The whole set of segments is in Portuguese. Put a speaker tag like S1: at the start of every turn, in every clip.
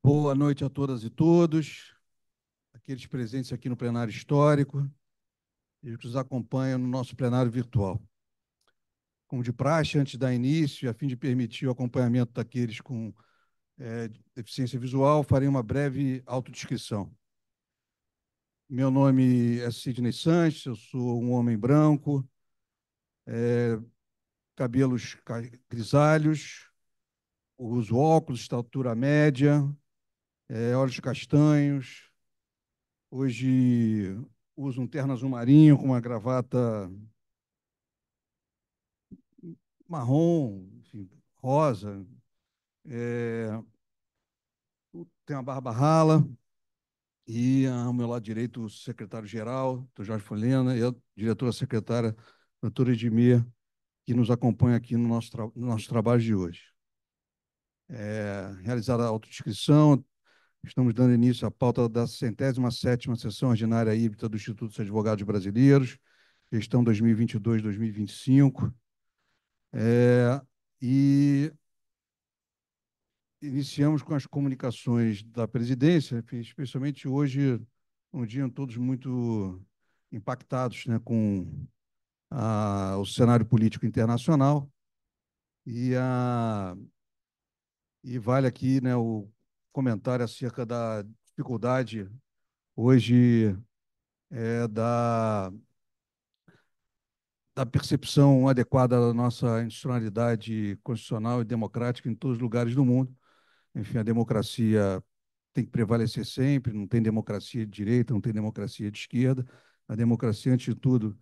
S1: Boa noite a todas e todos, aqueles presentes aqui no plenário histórico e os que nos acompanham no nosso plenário virtual. Como de praxe, antes da início, e a fim de permitir o acompanhamento daqueles com deficiência visual, farei uma breve autodescrição. Meu nome é Sidney Sanches, eu sou um homem branco, cabelos grisalhos, uso óculos, estatura média, olhos castanhos. Hoje uso um terno azul marinho com uma gravata marrom, enfim, rosa. É, Tenho a barba rala e ao meu lado direito o secretário-geral, Dr. Jorge Folena, e a diretora-secretária, doutora Edmir, que nos acompanha aqui no nosso trabalho de hoje. Realizada a autodescrição, estamos dando início à pauta da 107ª sessão ordinária híbrida do Instituto dos Advogados Brasileiros, gestão 2022-2025. E iniciamos com as comunicações da presidência, especialmente hoje, um dia todos muito impactados, né, com o cenário político internacional. E, e vale aqui, né, o comentário acerca da dificuldade hoje da percepção adequada da nossa institucionalidade constitucional e democrática em todos os lugares do mundo. Enfim, a democracia tem que prevalecer sempre, não tem democracia de direita, não tem democracia de esquerda. A democracia, antes de tudo,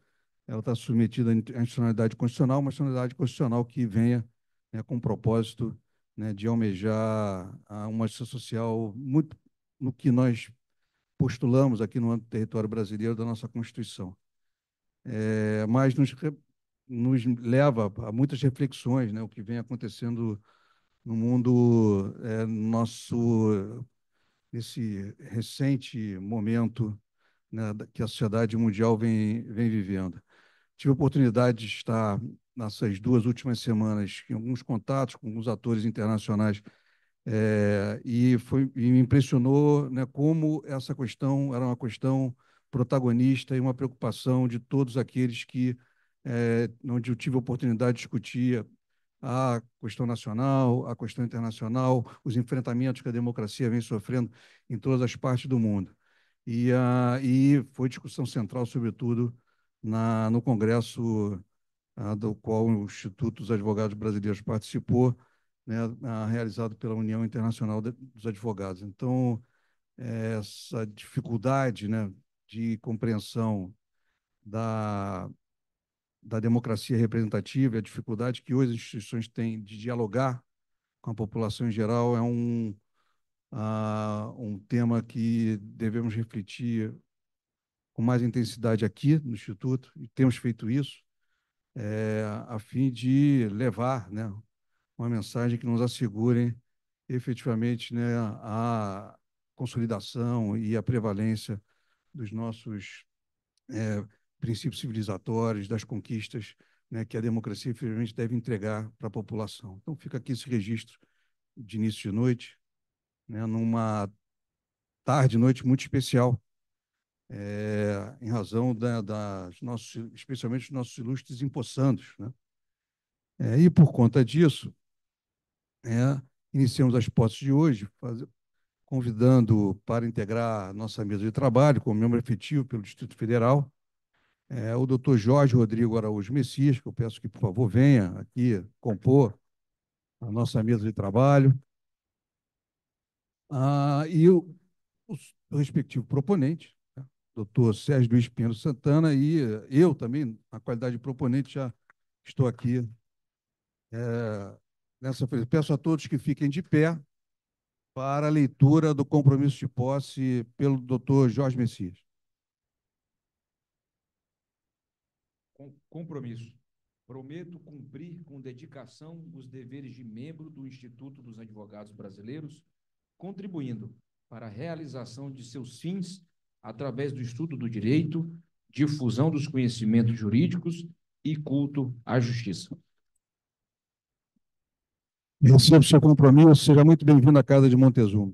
S1: ela está submetida à institucionalidade constitucional, uma institucionalidade constitucional que venha, né, com o propósito, né, de almejar uma justiça social muito no que nós postulamos aqui no âmbito do território brasileiro da nossa Constituição. Mas nos leva a muitas reflexões, né, o que vem acontecendo no mundo nosso nesse recente momento, né, que a sociedade mundial vem vivendo. Tive a oportunidade de estar, nessas 2 últimas semanas, em alguns contatos com alguns atores internacionais, e me impressionou, né, como essa questão era uma questão protagonista e uma preocupação de todos aqueles onde eu tive a oportunidade de discutir a questão nacional, a questão internacional, os enfrentamentos que a democracia vem sofrendo em todas as partes do mundo. E foi discussão central, sobretudo, no Congresso, do qual o Instituto dos Advogados Brasileiros participou, né, realizado pela União Internacional dos Advogados. Então, essa dificuldade, né, de compreensão da, da democracia representativa, a dificuldade que hoje as instituições têm de dialogar com a população em geral, é um tema que devemos refletir com mais intensidade aqui no Instituto, e temos feito isso, a fim de levar, né, uma mensagem que nos assegure efetivamente, né, a consolidação e a prevalência dos nossos é, princípios civilizatórios, das conquistas, né, que a democracia, infelizmente, deve entregar para a população. Então, fica aqui esse registro de início de noite, né, numa tarde, noite muito especial, em razão especialmente dos nossos ilustres empossandos, né? E por conta disso, iniciamos as posses de hoje, convidando para integrar nossa mesa de trabalho, como membro efetivo pelo Distrito Federal, o doutor Jorge Rodrigo Araújo Messias, que eu peço que, por favor, venha aqui compor a nossa mesa de trabalho, e o respectivo proponente, né, doutor Sérgio Luiz Pinheiro Santana, e eu também, na qualidade de proponente, já estou aqui nessa frente. Peço a todos que fiquem de pé para a leitura do compromisso de posse pelo doutor Jorge Messias.
S2: Compromisso. Prometo cumprir com dedicação os deveres de membro do Instituto dos Advogados Brasileiros, contribuindo para a realização de seus fins através do estudo do direito, difusão dos conhecimentos jurídicos e culto à justiça.
S1: Recebo seu compromisso, seja muito bem-vindo à Casa de Montezuma.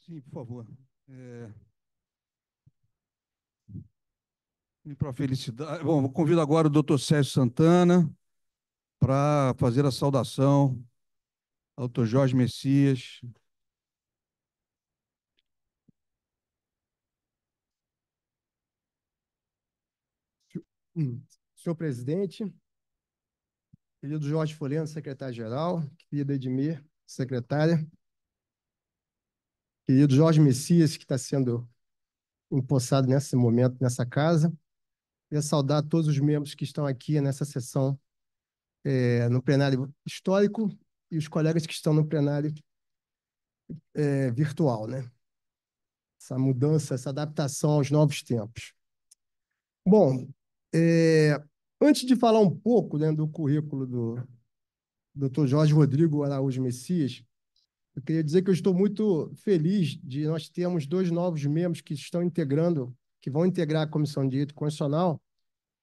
S1: Sim, por favor. É, e para felicidade. Bom, convido agora o doutor Sérgio Santana para fazer a saudação ao doutor Jorge Messias.
S3: Hum. Senhor presidente, querido Jorge Foleno, secretário-geral, querido Edmir, secretária, querido Jorge Messias, que está sendo empossado nesse momento, nessa casa. Queria saudar todos os membros que estão aqui nessa sessão, no plenário histórico, e os colegas que estão no plenário virtual, né? Essa mudança, essa adaptação aos novos tempos. Bom, antes de falar um pouco, né, do currículo do Dr. Jorge Rodrigo Araújo Messias, eu queria dizer que eu estou muito feliz de nós termos dois novos membros que estão integrando, que vão integrar a Comissão de Direito Constitucional,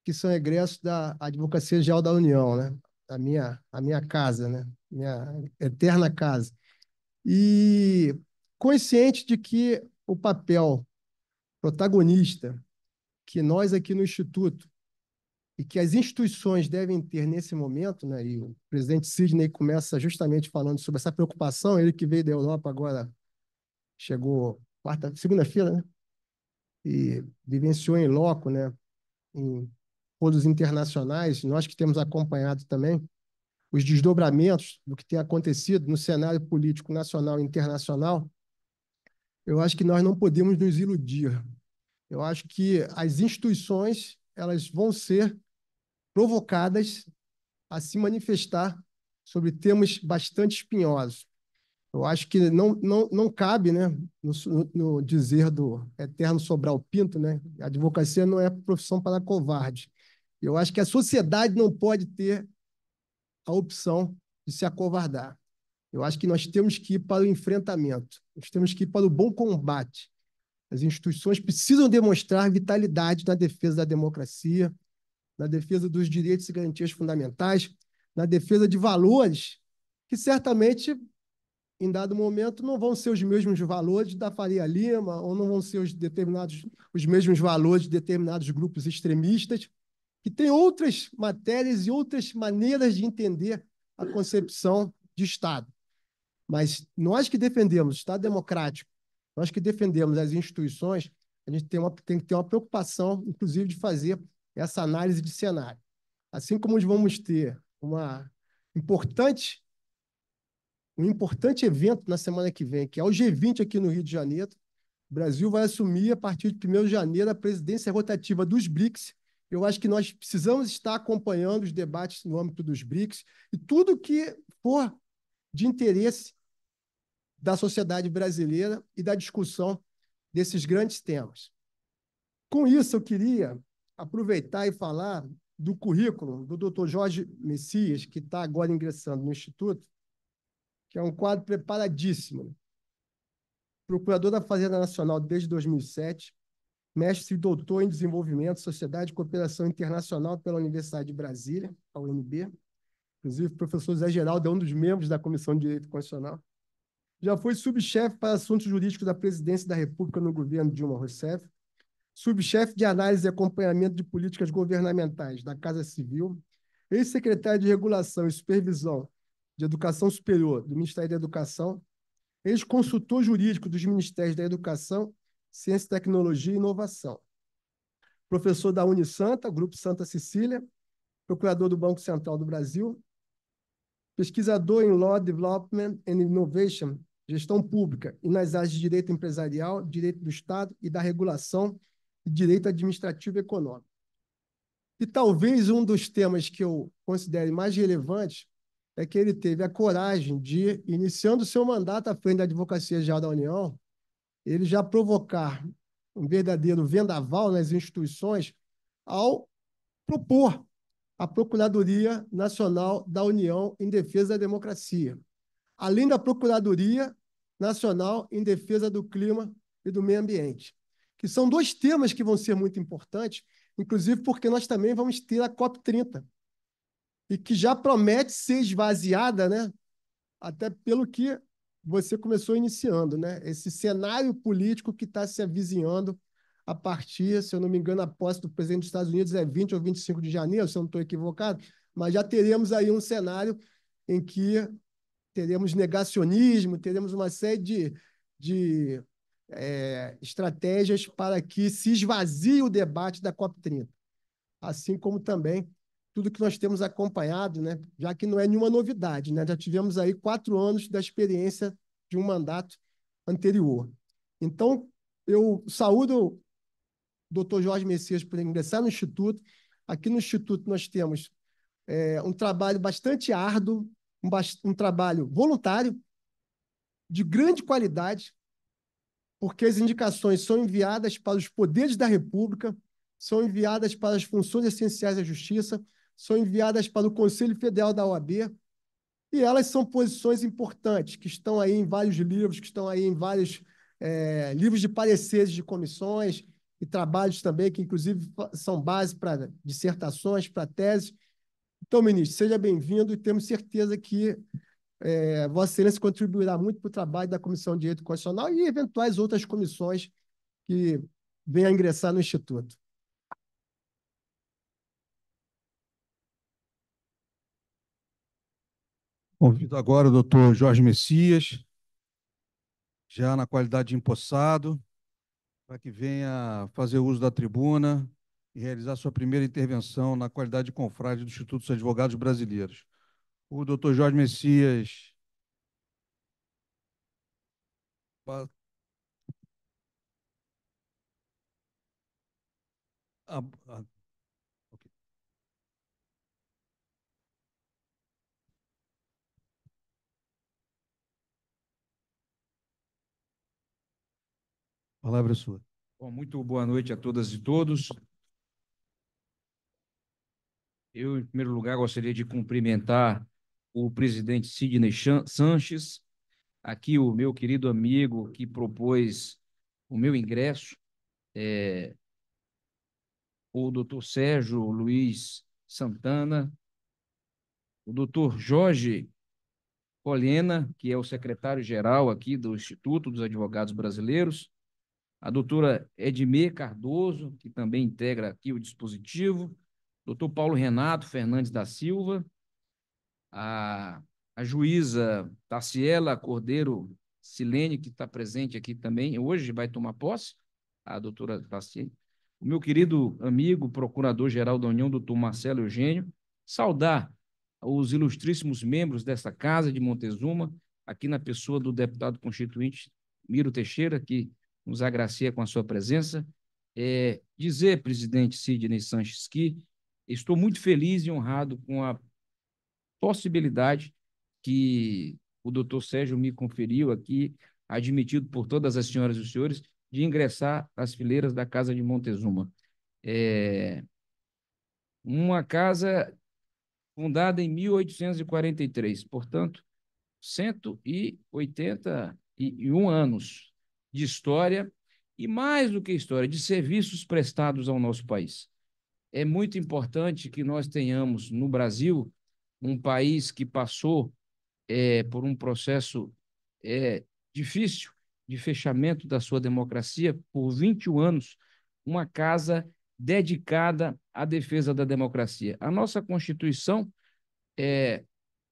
S3: que são egressos da Advocacia Geral da União, né? A minha casa, né? Minha eterna casa. E consciente de que o papel protagonista que nós aqui no Instituto e que as instituições devem ter nesse momento, né? E o presidente Sidney começa justamente falando sobre essa preocupação, ele que veio da Europa agora, chegou segunda-feira, né? E vivenciou em loco, né? Em foros internacionais, nós que temos acompanhado também os desdobramentos do que tem acontecido no cenário político nacional e internacional, eu acho que nós não podemos nos iludir. Eu acho que as instituições elas vão ser provocadas a se manifestar sobre temas bastante espinhosos. Eu acho que não cabe, né, no dizer do eterno Sobral Pinto, né, a advocacia não é profissão para covarde. Eu acho que a sociedade não pode ter a opção de se acovardar. Eu acho que nós temos que ir para o enfrentamento, nós temos que ir para o bom combate. As instituições precisam demonstrar vitalidade na defesa da democracia, na defesa dos direitos e garantias fundamentais, na defesa de valores que certamente, em dado momento, não vão ser os mesmos valores da Faria Lima ou não vão ser os mesmos valores de determinados grupos extremistas, que têm outras matérias e outras maneiras de entender a concepção de Estado. Mas nós que defendemos o Estado democrático, nós que defendemos as instituições, a gente tem que ter uma preocupação, inclusive, de fazer essa análise de cenário. Assim como vamos ter um importante evento na semana que vem, que é o G20 aqui no Rio de Janeiro. O Brasil vai assumir, a partir de 1º de janeiro, a presidência rotativa dos BRICS. Eu acho que nós precisamos estar acompanhando os debates no âmbito dos BRICS e tudo que for de interesse da sociedade brasileira e da discussão desses grandes temas. Com isso, eu queria aproveitar e falar do currículo do Dr. Jorge Messias, que está agora ingressando no Instituto, que é um quadro preparadíssimo. Procurador da Fazenda Nacional desde 2007, mestre e doutor em Desenvolvimento, Sociedade e Cooperação Internacional pela Universidade de Brasília, a UNB. Inclusive, o professor Zé Geraldo é um dos membros da Comissão de Direito Constitucional. Já foi subchefe para assuntos jurídicos da Presidência da República no governo Dilma Rousseff, subchefe de análise e acompanhamento de políticas governamentais da Casa Civil, ex-secretário de Regulação e Supervisão de Educação Superior do Ministério da Educação, ex-consultor jurídico dos Ministérios da Educação, Ciência, Tecnologia e Inovação. Professor da Unisanta, Grupo Santa Cecília, procurador do Banco Central do Brasil, pesquisador em Law Development and Innovation, Gestão Pública, e nas áreas de Direito Empresarial, Direito do Estado e da Regulação e Direito Administrativo e Econômico. E talvez um dos temas que eu considere mais relevantes é que ele teve a coragem de, iniciando seu mandato à frente da Advocacia Geral da União, ele já provocar um verdadeiro vendaval nas instituições ao propor a Procuradoria Nacional da União em Defesa da Democracia, além da Procuradoria Nacional em Defesa do Clima e do Meio Ambiente, que são dois temas que vão ser muito importantes, inclusive porque nós também vamos ter a COP30, e que já promete ser esvaziada, né? Até pelo que você começou iniciando, né? Esse cenário político que está se avizinhando a partir, se eu não me engano, a posse do presidente dos Estados Unidos é 20 ou 25 de janeiro, se eu não estou equivocado, mas já teremos aí um cenário em que teremos negacionismo, teremos uma série de estratégias para que se esvazie o debate da COP30, assim como também tudo que nós temos acompanhado, né? Já que não é nenhuma novidade, né? Já tivemos aí 4 anos da experiência de um mandato anterior. Então, eu saúdo o doutor Jorge Messias por ingressar no Instituto. Aqui no Instituto nós temos um trabalho bastante árduo, um trabalho voluntário, de grande qualidade, porque as indicações são enviadas para os poderes da República, são enviadas para as funções essenciais da Justiça, são enviadas para o Conselho Federal da OAB, e elas são posições importantes, que estão aí em vários livros, que estão aí em vários livros de pareceres de comissões e trabalhos também, que inclusive são base para dissertações, para teses. Então, ministro, seja bem-vindo e temos certeza que Vossa Excelência contribuirá muito para o trabalho da Comissão de Direito Constitucional e eventuais outras comissões que venham a ingressar no Instituto.
S1: Convido agora o doutor Jorge Messias, já na qualidade de empossado, para que venha fazer uso da tribuna e realizar sua primeira intervenção na qualidade de confrade do Instituto dos Advogados Brasileiros. O doutor Jorge Messias a, a, okay. A palavra é sua.
S2: Bom, muito boa noite a todas e todos. Eu, em primeiro lugar, gostaria de cumprimentar o presidente Sidney Sanches, aqui o meu querido amigo que propôs o meu ingresso, o doutor Sérgio Luiz Santana, o doutor Jorge Colhena, que é o secretário-geral aqui do Instituto dos Advogados Brasileiros, a doutora Edmê Cardoso, que também integra aqui o dispositivo, doutor Paulo Renato Fernandes da Silva, a, a juíza Taciela Cordeiro Silene, que está presente aqui também, hoje vai tomar posse, a doutora Taciela, o meu querido amigo, procurador-geral da União, doutor Marcelo Eugênio, saudar os ilustríssimos membros dessa Casa de Montezuma, aqui na pessoa do deputado constituinte Miro Teixeira, que nos agracia com a sua presença. Dizer, presidente Sidney Sanches, que estou muito feliz e honrado com a possibilidade que o doutor Sérgio me conferiu aqui, admitido por todas as senhoras e os senhores, de ingressar às fileiras da Casa de Montezuma. Uma casa fundada em 1843, portanto, 181 anos de história e, mais do que história, de serviços prestados ao nosso país. É muito importante que nós tenhamos no Brasil um país que passou por um processo difícil de fechamento da sua democracia por 21 anos, uma casa dedicada à defesa da democracia. A nossa Constituição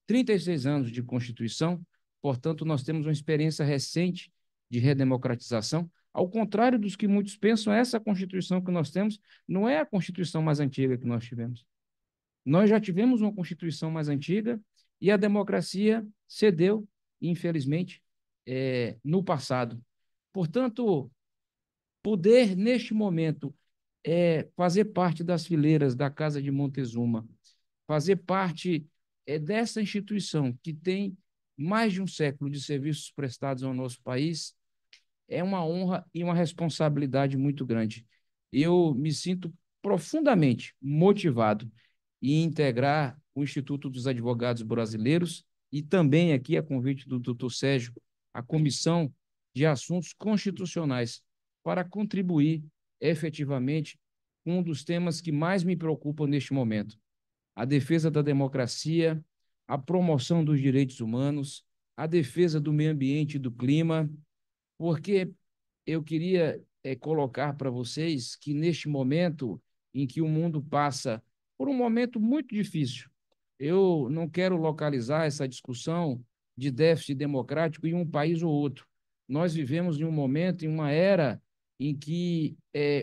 S2: 36 anos de Constituição, portanto, nós temos uma experiência recente de redemocratização. Ao contrário dos que muitos pensam, essa Constituição que nós temos não é a Constituição mais antiga que nós tivemos. Nós já tivemos uma Constituição mais antiga e a democracia cedeu, infelizmente, no passado. Portanto, poder, neste momento, fazer parte das fileiras da Casa de Montezuma, fazer parte dessa instituição que tem mais de um século de serviços prestados ao nosso país, é uma honra e uma responsabilidade muito grande. Eu me sinto profundamente motivado em integrar o Instituto dos Advogados Brasileiros e também aqui, a convite do doutor Sérgio, a Comissão de Assuntos Constitucionais, para contribuir efetivamente com um dos temas que mais me preocupam neste momento: a defesa da democracia, a promoção dos direitos humanos, a defesa do meio ambiente e do clima, porque eu queria colocar para vocês que neste momento em que o mundo passa por um momento muito difícil, eu não quero localizar essa discussão de déficit democrático em um país ou outro. Nós vivemos em um momento, em uma era em que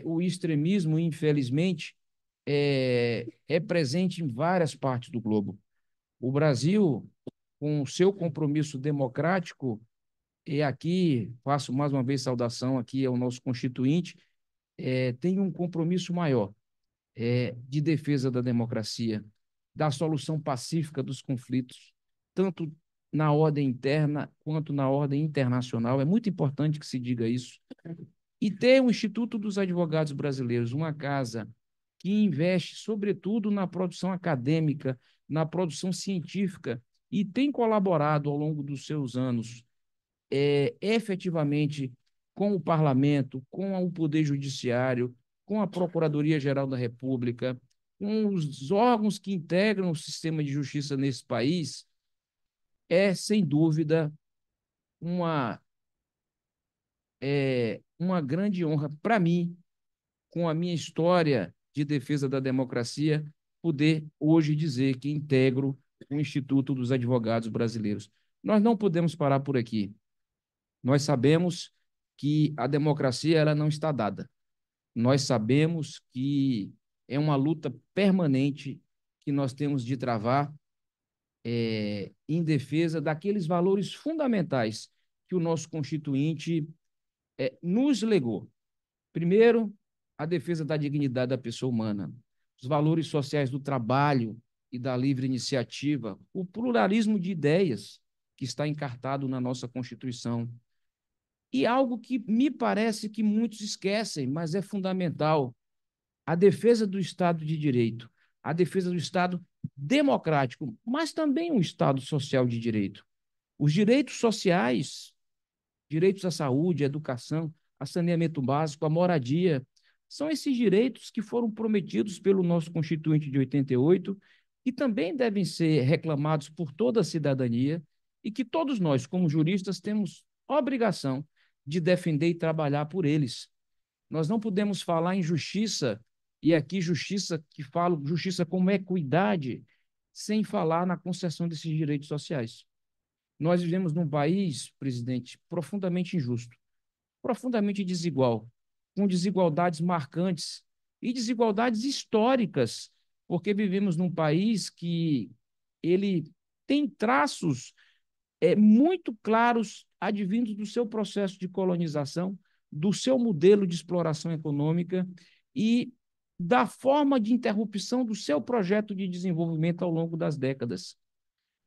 S2: o extremismo, infelizmente, é presente em várias partes do globo. O Brasil, com o seu compromisso democrático, e aqui faço mais uma vez saudação aqui ao nosso constituinte, tem um compromisso maior de defesa da democracia, da solução pacífica dos conflitos, tanto na ordem interna quanto na ordem internacional. É muito importante que se diga isso. E ter o Instituto dos Advogados Brasileiros, uma casa que investe, sobretudo, na produção acadêmica, na produção científica, e tem colaborado ao longo dos seus anos efetivamente com o parlamento, com o Poder Judiciário, com a Procuradoria-Geral da República, com os órgãos que integram o sistema de justiça nesse país, sem dúvida, uma, uma grande honra para mim, com a minha história de defesa da democracia, poder hoje dizer que integro o Instituto dos Advogados Brasileiros. Nós não podemos parar por aqui. Nós sabemos que a democracia ela não está dada. Nós sabemos que é uma luta permanente que nós temos de travar em defesa daqueles valores fundamentais que o nosso Constituinte nos legou. Primeiro, a defesa da dignidade da pessoa humana, os valores sociais do trabalho e da livre iniciativa, o pluralismo de ideias que está encartado na nossa Constituição. E algo que me parece que muitos esquecem, mas é fundamental: a defesa do Estado de Direito, a defesa do Estado democrático, mas também um Estado social de direito. Os direitos sociais, direitos à saúde, à educação, a saneamento básico, à moradia, são esses direitos que foram prometidos pelo nosso Constituinte de 88 e também devem ser reclamados por toda a cidadania e que todos nós, como juristas, temos obrigação de defender e trabalhar por eles. Nós não podemos falar em justiça, e aqui justiça que falo, justiça como equidade, sem falar na concessão desses direitos sociais. Nós vivemos num país, presidente, profundamente injusto, profundamente desigual, com desigualdades marcantes e desigualdades históricas, porque vivemos num país que ele tem traços muito claros advindos do seu processo de colonização, do seu modelo de exploração econômica e da forma de interrupção do seu projeto de desenvolvimento ao longo das décadas.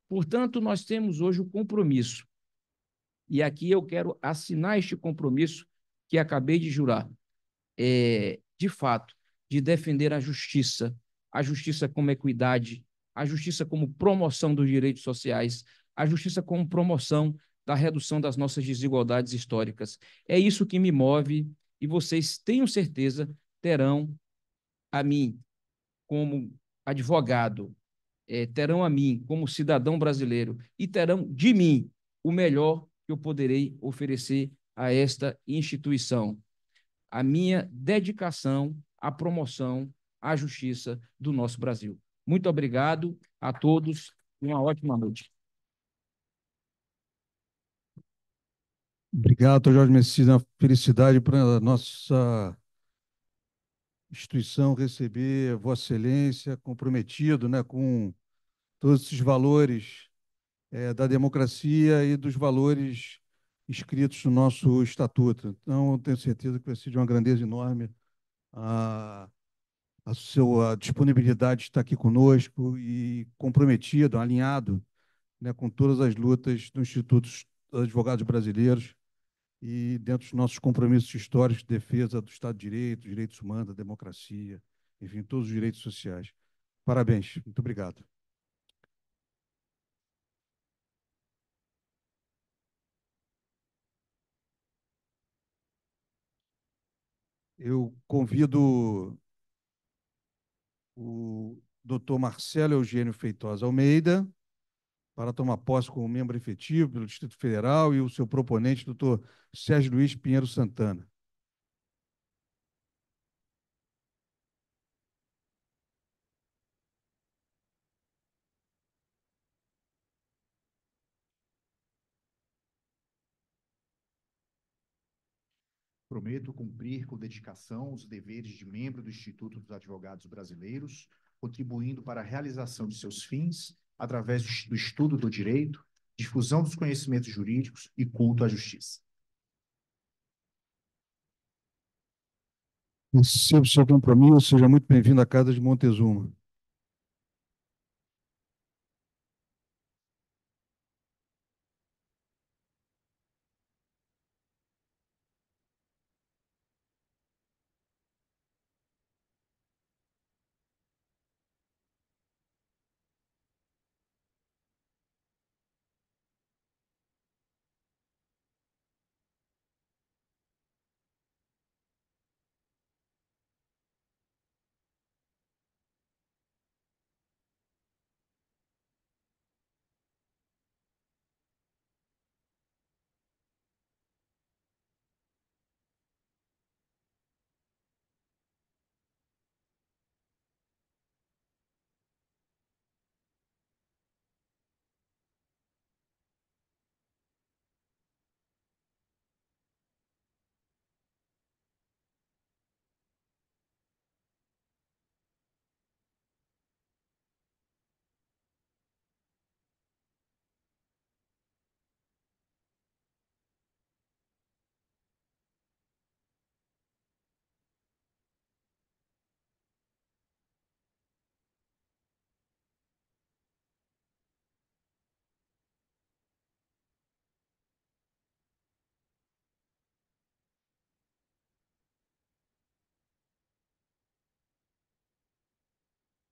S2: Portanto, nós temos hoje o compromisso, e aqui eu quero assinar este compromisso que acabei de jurar, de fato, de defender a justiça como equidade, a justiça como promoção dos direitos sociais, a justiça como promoção da redução das nossas desigualdades históricas. É isso que me move e vocês, tenho certeza, terão a mim como advogado, terão a mim como cidadão brasileiro e terão de mim o melhor que eu poderei oferecer a esta instituição, a minha dedicação à promoção à justiça do nosso Brasil. Muito obrigado a todos e uma ótima noite.
S1: Obrigado, Dr. Jorge Messias. É uma felicidade para a nossa instituição receber Vossa Excelência comprometido, né, com todos esses valores da democracia e dos valores escritos no nosso estatuto. Então, eu tenho certeza que vai ser de uma grandeza enorme a sua disponibilidade de estar aqui conosco e comprometido, alinhado, né, com todas as lutas do Instituto dos Advogados Brasileiros e dentro dos nossos compromissos históricos de defesa do Estado de Direito, dos direitos humanos, da democracia, enfim, todos os direitos sociais. Parabéns, muito obrigado. Eu convido o doutor Marcelo Eugênio Feitosa Almeida para tomar posse como membro efetivo pelo Distrito Federal e o seu proponente, doutor Sérgio Luiz Pinheiro Santana.
S4: Prometo cumprir com dedicação os deveres de membro do Instituto dos Advogados Brasileiros, contribuindo para a realização de seus fins através do estudo do direito, difusão dos conhecimentos jurídicos e culto à justiça.
S1: Receba o seu compromisso, seja muito bem-vindo à Casa de Montezuma.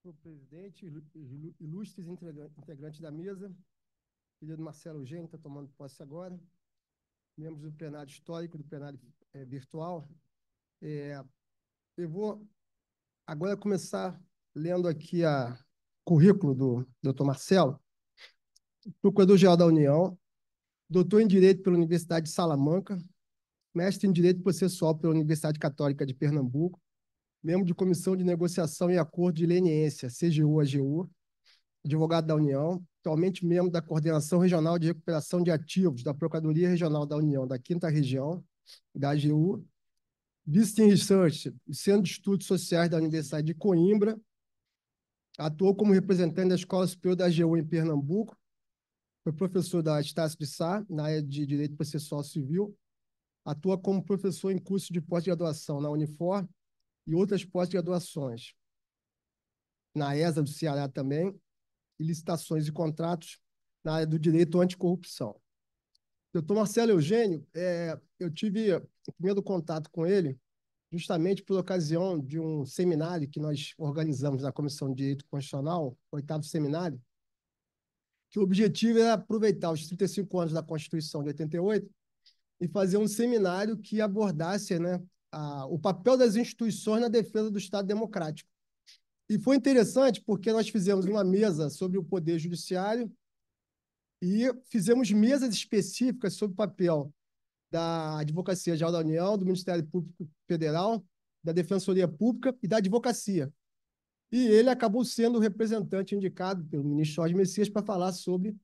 S3: O presidente, ilustres integrantes da mesa, querido Marcelo Eugênio, está tomando posse agora, membros do plenário histórico, do plenário virtual. Eu vou agora começar lendo aqui o currículo do doutor Marcelo, Procurador-Geral da União, doutor em Direito pela Universidade de Salamanca, mestre em Direito Processual pela Universidade Católica de Pernambuco, membro de Comissão de Negociação e Acordo de Leniência, CGU-AGU, advogado da União, atualmente membro da Coordenação Regional de Recuperação de Ativos da Procuradoria Regional da União da 5ª Região, da AGU, Visiting Research, Centro de Estudos Sociais da Universidade de Coimbra, atuou como representante da Escola Superior da AGU em Pernambuco, foi professor da Estácio de Sá, na área de Direito Processual Civil, atua como professor em curso de pós-graduação na Unifor e outras pós-graduações, na ESA do Ceará também, e licitações e contratos na área do direito anticorrupção. Doutor Marcelo Eugênio, eu tive o primeiro contato com ele justamente por ocasião de um seminário que nós organizamos na Comissão de Direito Constitucional, 8º seminário, que o objetivo era aproveitar os 35 anos da Constituição de 88 e fazer um seminário que abordasse, né, o papel das instituições na defesa do Estado democrático. E foi interessante porque nós fizemos uma mesa sobre o Poder Judiciário e fizemos mesas específicas sobre o papel da Advocacia Geral da União, do Ministério Público Federal, da Defensoria Pública e da Advocacia. E ele acabou sendo o representante indicado pelo ministro Jorge Messias para falar sobre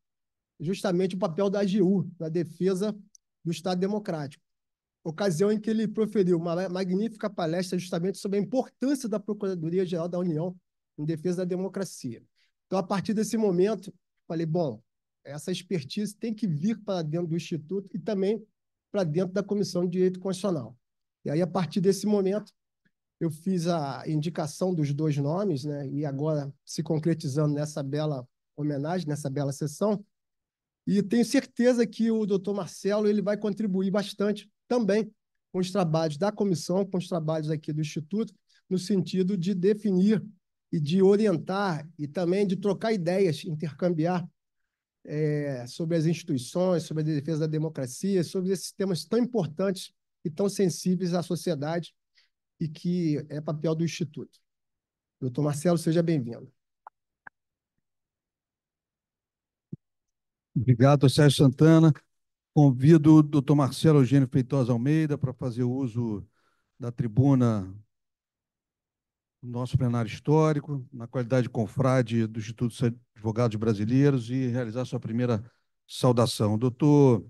S3: justamente o papel da AGU na defesa do Estado democrático. Ocasião em que ele proferiu uma magnífica palestra justamente sobre a importância da Procuradoria-Geral da União em defesa da democracia. Então, a partir desse momento, falei, bom, essa expertise tem que vir para dentro do Instituto e também para dentro da Comissão de Direito Constitucional. E aí, a partir desse momento, eu fiz a indicação dos 2 nomes, né, e agora se concretizando nessa bela homenagem, nessa bela sessão, e tenho certeza que o doutor Marcelo ele vai contribuir bastante também com os trabalhos da comissão, com os trabalhos aqui do Instituto, no sentido de definir e de orientar e também de trocar ideias, intercambiar sobre as instituições, sobre a defesa da democracia, sobre esses temas tão importantes e tão sensíveis à sociedade e que é papel do Instituto. Doutor Marcelo, seja bem-vindo.
S1: Obrigado, Sérgio Santana. Convido o doutor Marcelo Eugênio Feitosa Almeida para fazer uso da tribuna do nosso plenário histórico, na qualidade de confrade do Instituto dos Advogados Brasileiros, e realizar sua primeira saudação. Doutor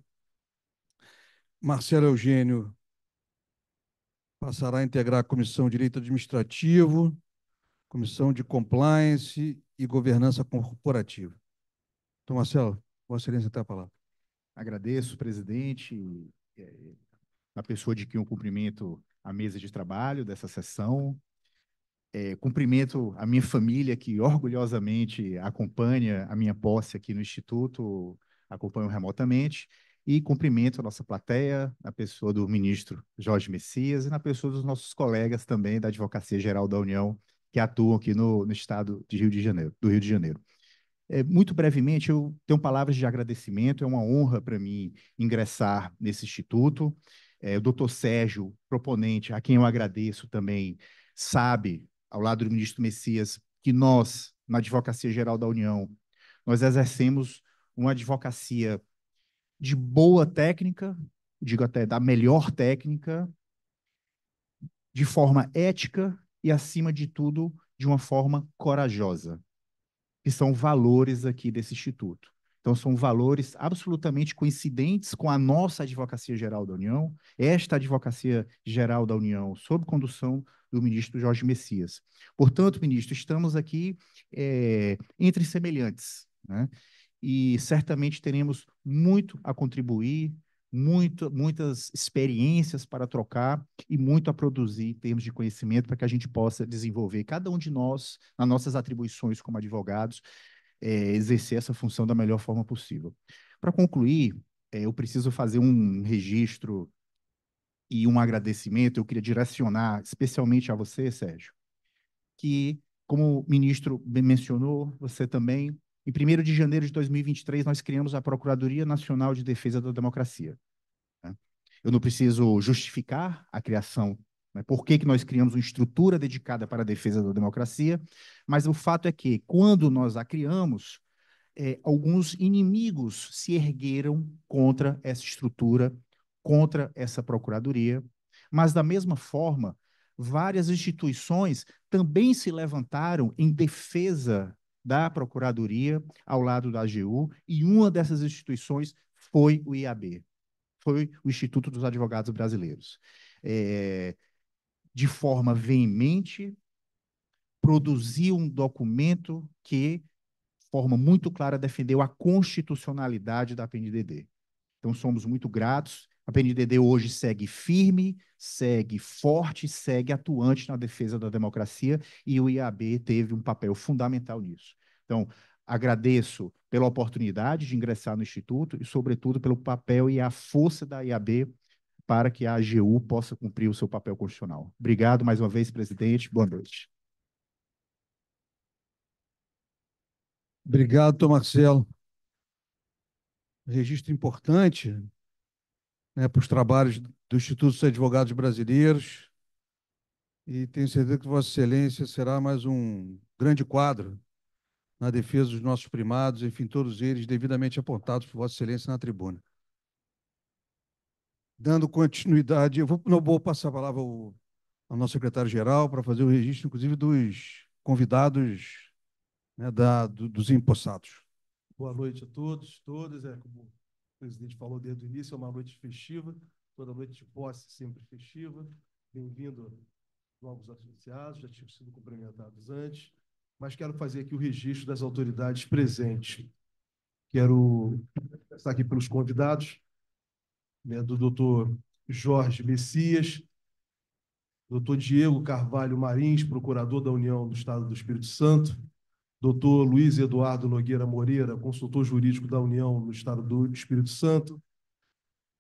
S1: Marcelo Eugênio passará a integrar a Comissão de Direito Administrativo, Comissão de Compliance e Governança Corporativa. Então, Marcelo, Vossa Excelência, tem a palavra.
S4: Agradeço, presidente, na pessoa de quem eu cumprimento a mesa de trabalho dessa sessão. Cumprimento a minha família, que orgulhosamente acompanha a minha posse aqui no Instituto, acompanham remotamente, e cumprimento a nossa plateia, na pessoa do ministro Jorge Messias e na pessoa dos nossos colegas também da Advocacia Geral da União, que atuam aqui no estado de Rio de Janeiro, do Rio de Janeiro. Muito brevemente, eu tenho palavras de agradecimento, é uma honra para mim ingressar nesse instituto. O doutor Sérgio, proponente, a quem eu agradeço também, sabe, ao lado do ministro Messias, que nós, na Advocacia Geral da União, nós exercemos uma advocacia de boa técnica, digo até da melhor técnica, de forma ética e, acima de tudo, de uma forma corajosa, que são valores aqui desse instituto. Então, são valores absolutamente coincidentes com a nossa Advocacia Geral da União, esta Advocacia Geral da União, sob condução do ministro Jorge Messias. Portanto, ministro, estamos aqui entre semelhantes, né? E certamente teremos muito a contribuir, muitas experiências para trocar e muito a produzir em termos de conhecimento para que a gente possa desenvolver, cada um de nós, nas nossas atribuições como advogados, exercer essa função da melhor forma possível. Para concluir, eu preciso fazer um registro e um agradecimento. Eu queria direcionar especialmente a você, Sérgio, que, como o ministro bem mencionou, você também, em 1º de janeiro de 2023, nós criamos a Procuradoria Nacional de Defesa da Democracia, né? Eu não preciso justificar a criação, né, por que nós criamos uma estrutura dedicada para a defesa da democracia, mas o fato é que, quando nós a criamos, alguns inimigos se ergueram contra essa estrutura, contra essa procuradoria, mas, da mesma forma, várias instituições também se levantaram em defesa da Procuradoria ao lado da AGU, e uma dessas instituições foi o IAB, foi o Instituto dos Advogados Brasileiros. De forma veemente, produziu um documento que, de forma muito clara, defendeu a constitucionalidade da PNDD. Então, somos muito gratos. A PNDD hoje segue firme, segue forte, segue atuante na defesa da democracia, e o IAB teve um papel fundamental nisso. Então, agradeço pela oportunidade de ingressar no Instituto e, sobretudo, pelo papel e a força da IAB para que a AGU possa cumprir o seu papel constitucional. Obrigado mais uma vez, presidente. Boa noite.
S1: Obrigado, doutor Marcelo. Registro importante, né, para os trabalhos do Instituto dos Advogados Brasileiros, e tenho certeza que Vossa Excelência será mais um grande quadro na defesa dos nossos primados, enfim, todos eles devidamente apontados por Vossa Excelência na tribuna. Dando continuidade, não vou passar a palavra ao nosso secretário-geral para fazer o registro, inclusive, dos convidados, né, dos empossados.
S5: Boa noite a todos, todas. Como o presidente falou desde o início, é uma noite festiva, toda noite de posse sempre festiva. Bem-vindo, novos associados, já tinham sido cumprimentados antes, mas quero fazer aqui o registro das autoridades presentes. Quero estar aqui pelos convidados, né, do doutor Jorge Messias, doutor Diego Carvalho Marins, procurador da União do Estado do Espírito Santo, doutor Luiz Eduardo Nogueira Moreira, consultor jurídico da União no Estado do Espírito Santo,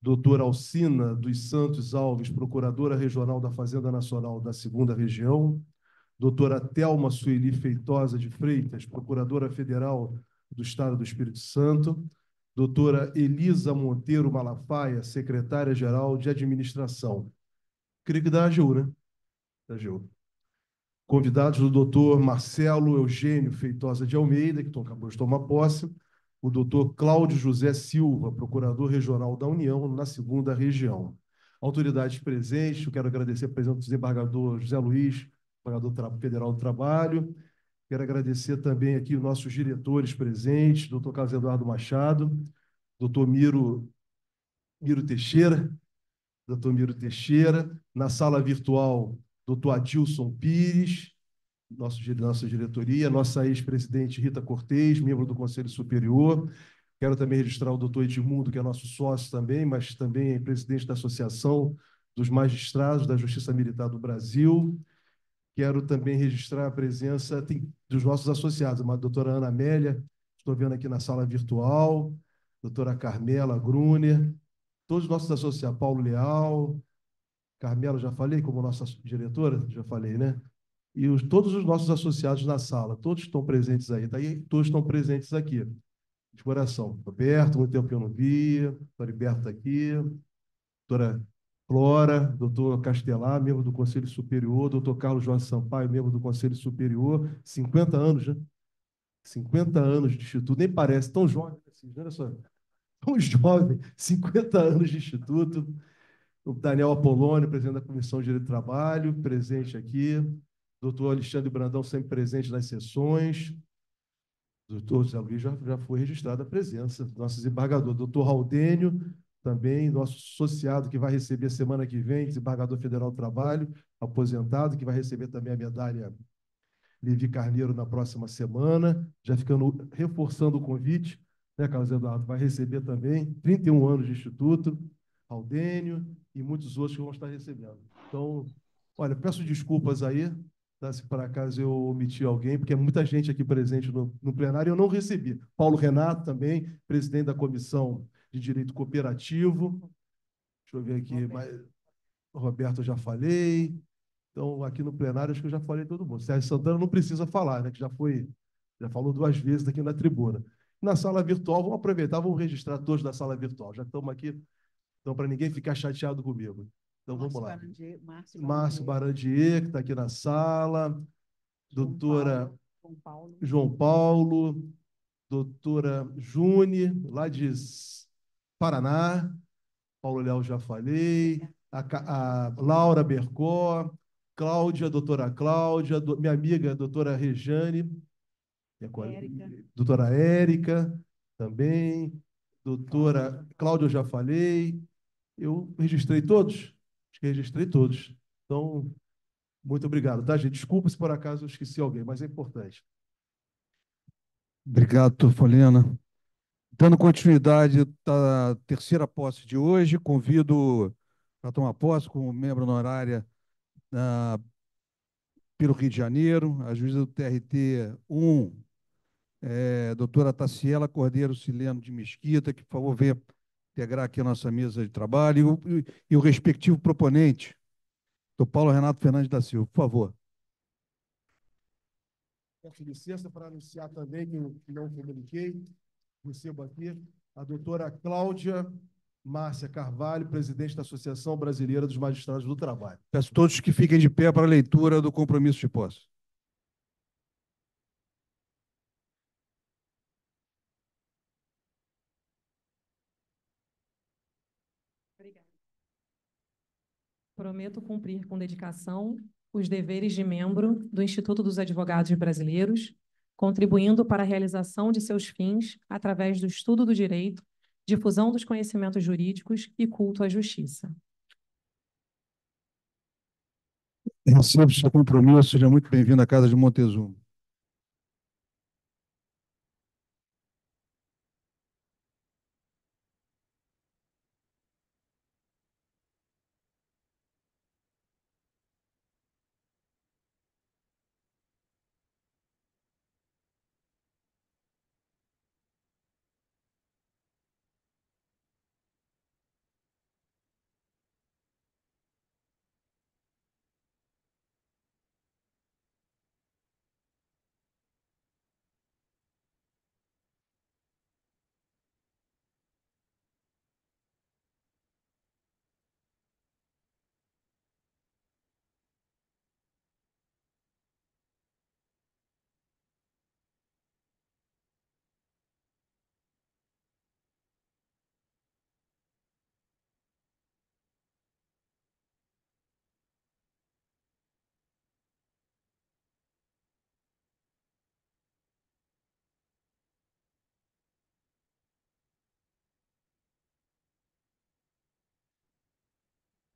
S5: doutora Alcina dos Santos Alves, procuradora regional da Fazenda Nacional da 2ª Região, doutora Thelma Sueli Feitosa de Freitas, procuradora federal do Estado do Espírito Santo, doutora Elisa Monteiro Malafaia, secretária-geral de Administração. Creio que da AGU, né? Da AGU. Convidados do doutor Marcelo Eugênio Feitosa de Almeida, que acabou de tomar posse, o doutor Cláudio José Silva, procurador regional da União, na segunda região. Autoridades presentes, eu quero agradecer a presença do desembargador José Luiz, desembargador federal do Trabalho. Quero agradecer também aqui os nossos diretores presentes, doutor Carlos Eduardo Machado, doutor Miro Teixeira, doutor Miro Teixeira, na sala virtual, doutor Adilson Pires, nossa diretoria, nossa ex-presidente Rita Cortez, membro do Conselho Superior. Quero também registrar o doutor Edmundo, que é nosso sócio também, mas também é presidente da Associação dos Magistrados da Justiça Militar do Brasil. Quero também registrar a presença dos nossos associados, a doutora Ana Amélia, estou vendo aqui na sala virtual, doutora Carmela Gruner, todos os nossos associados, Paulo Leal, Carmela, já falei como nossa diretora? Já falei, né? E todos os nossos associados na sala, todos estão presentes aí, tá aí? Todos estão presentes aqui, de coração. Roberto, muito tempo que eu não via, doutor Heriberto está aqui, doutora Flora, doutor Castelar, membro do Conselho Superior, doutor Carlos Jorge Sampaio, membro do Conselho Superior, 50 anos, né? 50 anos de instituto, nem parece tão jovem assim, olha só, tão jovem, 50 anos de instituto. O Daniel Apolônio, presidente da Comissão de Direito do Trabalho, presente aqui. Doutor Alexandre Brandão, sempre presente nas sessões. Doutor José Luiz já foi registrada a presença. Nosso desembargador, doutor Raudênio, também, nosso associado que vai receber semana que vem, desembargador federal do trabalho, aposentado, que vai receber também a medalha Levi Carneiro na próxima semana. Já ficando, reforçando o convite, né, Carlos Eduardo? Vai receber também 31 anos de instituto, Raudênio e muitos outros que vão estar recebendo. Então, olha, peço desculpas aí, tá, se por acaso eu omiti alguém, porque é muita gente aqui presente no plenário e eu não recebi. Paulo Renato também, presidente da Comissão de Direito Cooperativo. Deixa eu ver aqui, Roberto eu já falei. Então, aqui no plenário, acho que eu já falei todo mundo. Sérgio Santana não precisa falar, né? Que já falou 2 vezes aqui na tribuna. Na sala virtual, vamos aproveitar, vamos registrar todos da sala virtual. Já estamos aqui, então, para ninguém ficar chateado comigo. Então, vamos lá. Márcio Barandier, que está aqui na sala. Doutora João Paulo. Doutora June, lá de Paraná. Paulo Leal já falei. A Laura Bercó. Cláudia, doutora Cláudia, minha amiga, doutora Rejane, doutora Érica, também, doutora Cláudia, eu já falei, eu registrei todos? Acho que registrei todos. Então, muito obrigado, tá, gente? Desculpa se por acaso eu esqueci alguém, mas é importante.
S1: Obrigado, Turfolina. Dando continuidade à terceira posse de hoje, convido para tomar posse como membro honorária pelo Rio de Janeiro, a juíza do TRT 1, doutora Taciela Cordeiro Sileno de Mesquita, que, por favor, venha integrar aqui a nossa mesa de trabalho, e o respectivo proponente, doutor Paulo Renato Fernandes da Silva, por favor.
S5: Peço licença para anunciar também que não comuniquei, recebo aqui a doutora Cláudia Márcia Carvalho, presidente da Associação Brasileira dos Magistrados do Trabalho.
S1: Peço a todos que fiquem de pé para a leitura do compromisso de posse.
S6: Obrigada. Prometo cumprir com dedicação os deveres de membro do Instituto dos Advogados Brasileiros, contribuindo para a realização de seus fins através do estudo do direito, difusão dos conhecimentos jurídicos e culto à justiça.
S1: Recebo o seu compromisso, seja muito bem-vindo à Casa de Montezuma.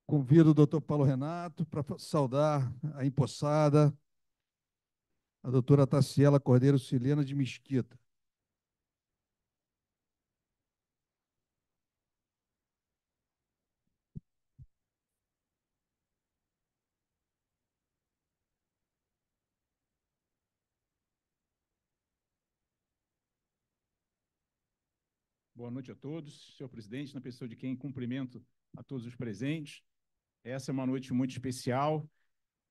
S1: Convido o doutor Paulo Renato para saudar a empossada, a doutora Taciela Cordeiro Silena de Mesquita.
S7: Boa noite a todos, senhor presidente, na pessoa de quem cumprimento a todos os presentes. Essa é uma noite muito especial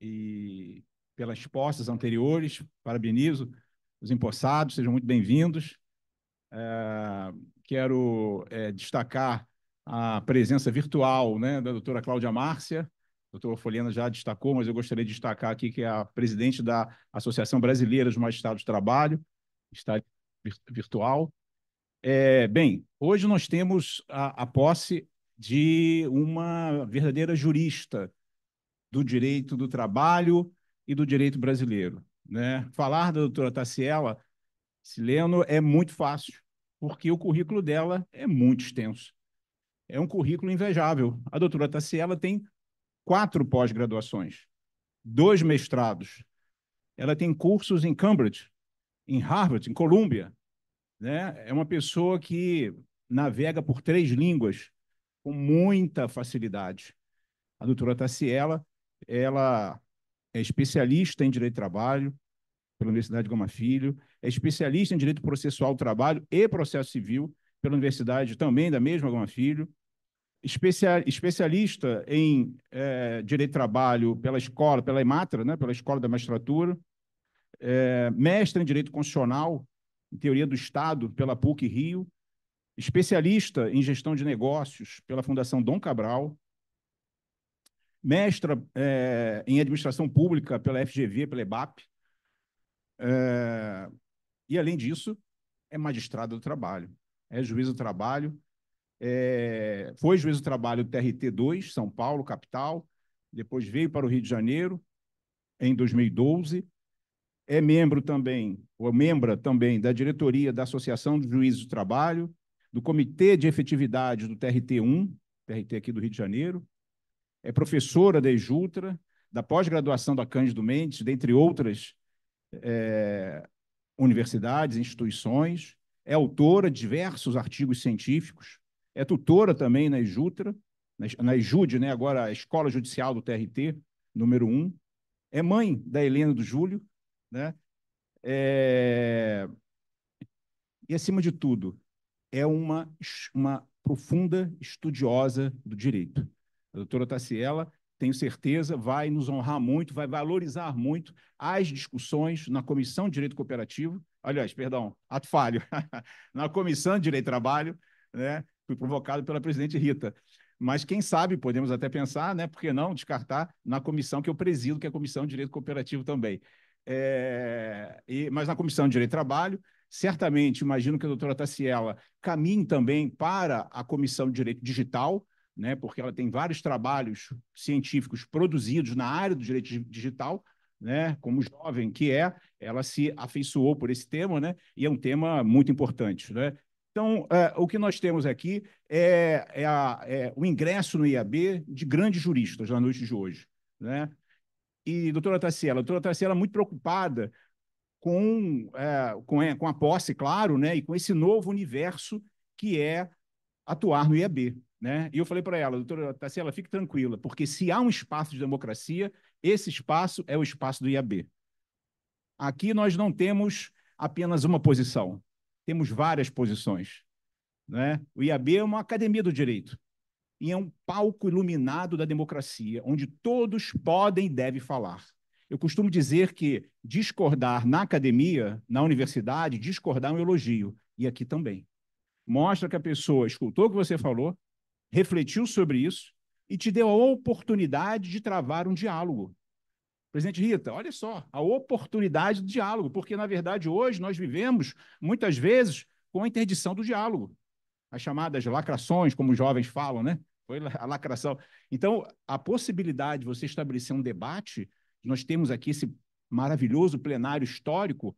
S7: e pelas posses anteriores, parabenizo os empossados, sejam muito bem-vindos. Quero destacar a presença virtual, né, da doutora Cláudia Márcia. A doutora Folhena já destacou, mas eu gostaria de destacar aqui que é a presidente da Associação Brasileira dos Magistrados do Trabalho, está virtual. Bem, hoje nós temos a posse de uma verdadeira jurista do direito do trabalho e do direito brasileiro, né? Falar da doutora Taciela Sileno é muito fácil, porque o currículo dela é muito extenso. É um currículo invejável. A doutora Taciela tem 4 pós-graduações, 2 mestrados. Ela tem cursos em Cambridge, em Harvard, em Columbia, né? É uma pessoa que navega por 3 línguas com muita facilidade. A doutora Taciela, ela é especialista em direito do trabalho pela Universidade Gama Filho, é especialista em direito processual do trabalho e processo civil pela Universidade também da mesma Gama Filho, especialista em direito do trabalho pela escola, pela EMATRA, né, pela Escola da Magistratura, mestre em direito constitucional, em teoria do Estado, pela PUC Rio, especialista em gestão de negócios pela Fundação Dom Cabral, mestra em administração pública pela FGV, pela EBAP, e, além disso, é magistrada do trabalho, é juiz do trabalho, foi juiz do trabalho do TRT2, São Paulo, capital, depois veio para o Rio de Janeiro, em 2012, é membro também, ou membra também, da diretoria da Associação dos Juízes do Trabalho, do Comitê de Efetividade do TRT1, TRT aqui do Rio de Janeiro, é professora da EJUTRA, da pós-graduação da Cândido Mendes, dentre outras universidades, instituições, é autora de diversos artigos científicos, é tutora também na EJUTRA, na EJUD, né, agora a Escola Judicial do TRT, número 1, é mãe da Helena do Júlio, né? E, acima de tudo, é uma profunda estudiosa do direito. A doutora Taciela, tenho certeza, vai nos honrar muito, vai valorizar muito as discussões na Comissão de Direito Cooperativo, aliás, perdão, ato falho, na Comissão de Direito do Trabalho, né? Fui provocado pela presidente Rita. Mas, quem sabe, podemos até pensar, né? Por que não descartar na comissão que eu presido, que é a Comissão de Direito Cooperativo também. Mas na Comissão de Direito do Trabalho, certamente, imagino que a doutora Taciela caminhe também para a Comissão de Direito Digital, né, porque ela tem vários trabalhos científicos produzidos na área do direito digital, né, como jovem que ela se afeiçoou por esse tema, né, e é um tema muito importante, né? Então, o que nós temos aqui é o ingresso no IAB de grandes juristas na noite de hoje, né? E, doutora Taciela é muito preocupada com a posse, claro, né, e com esse novo universo que é atuar no IAB, né? E eu falei para ela, doutora Taciela, fique tranquila, porque se há um espaço de democracia, esse espaço é o espaço do IAB. Aqui nós não temos apenas uma posição, temos várias posições, né? O IAB é uma academia do direito e é um palco iluminado da democracia, onde todos podem e devem falar. Eu costumo dizer que discordar na academia, na universidade, discordar é um elogio, e aqui também. Mostra que a pessoa escutou o que você falou, refletiu sobre isso e te deu a oportunidade de travar um diálogo. Presidente Rita, olha só, a oportunidade do diálogo, porque, na verdade, hoje nós vivemos, muitas vezes, com a interdição do diálogo. As chamadas lacrações, como os jovens falam, né? Foi a lacração. Então, a possibilidade de você estabelecer um debate, nós temos aqui esse maravilhoso plenário histórico,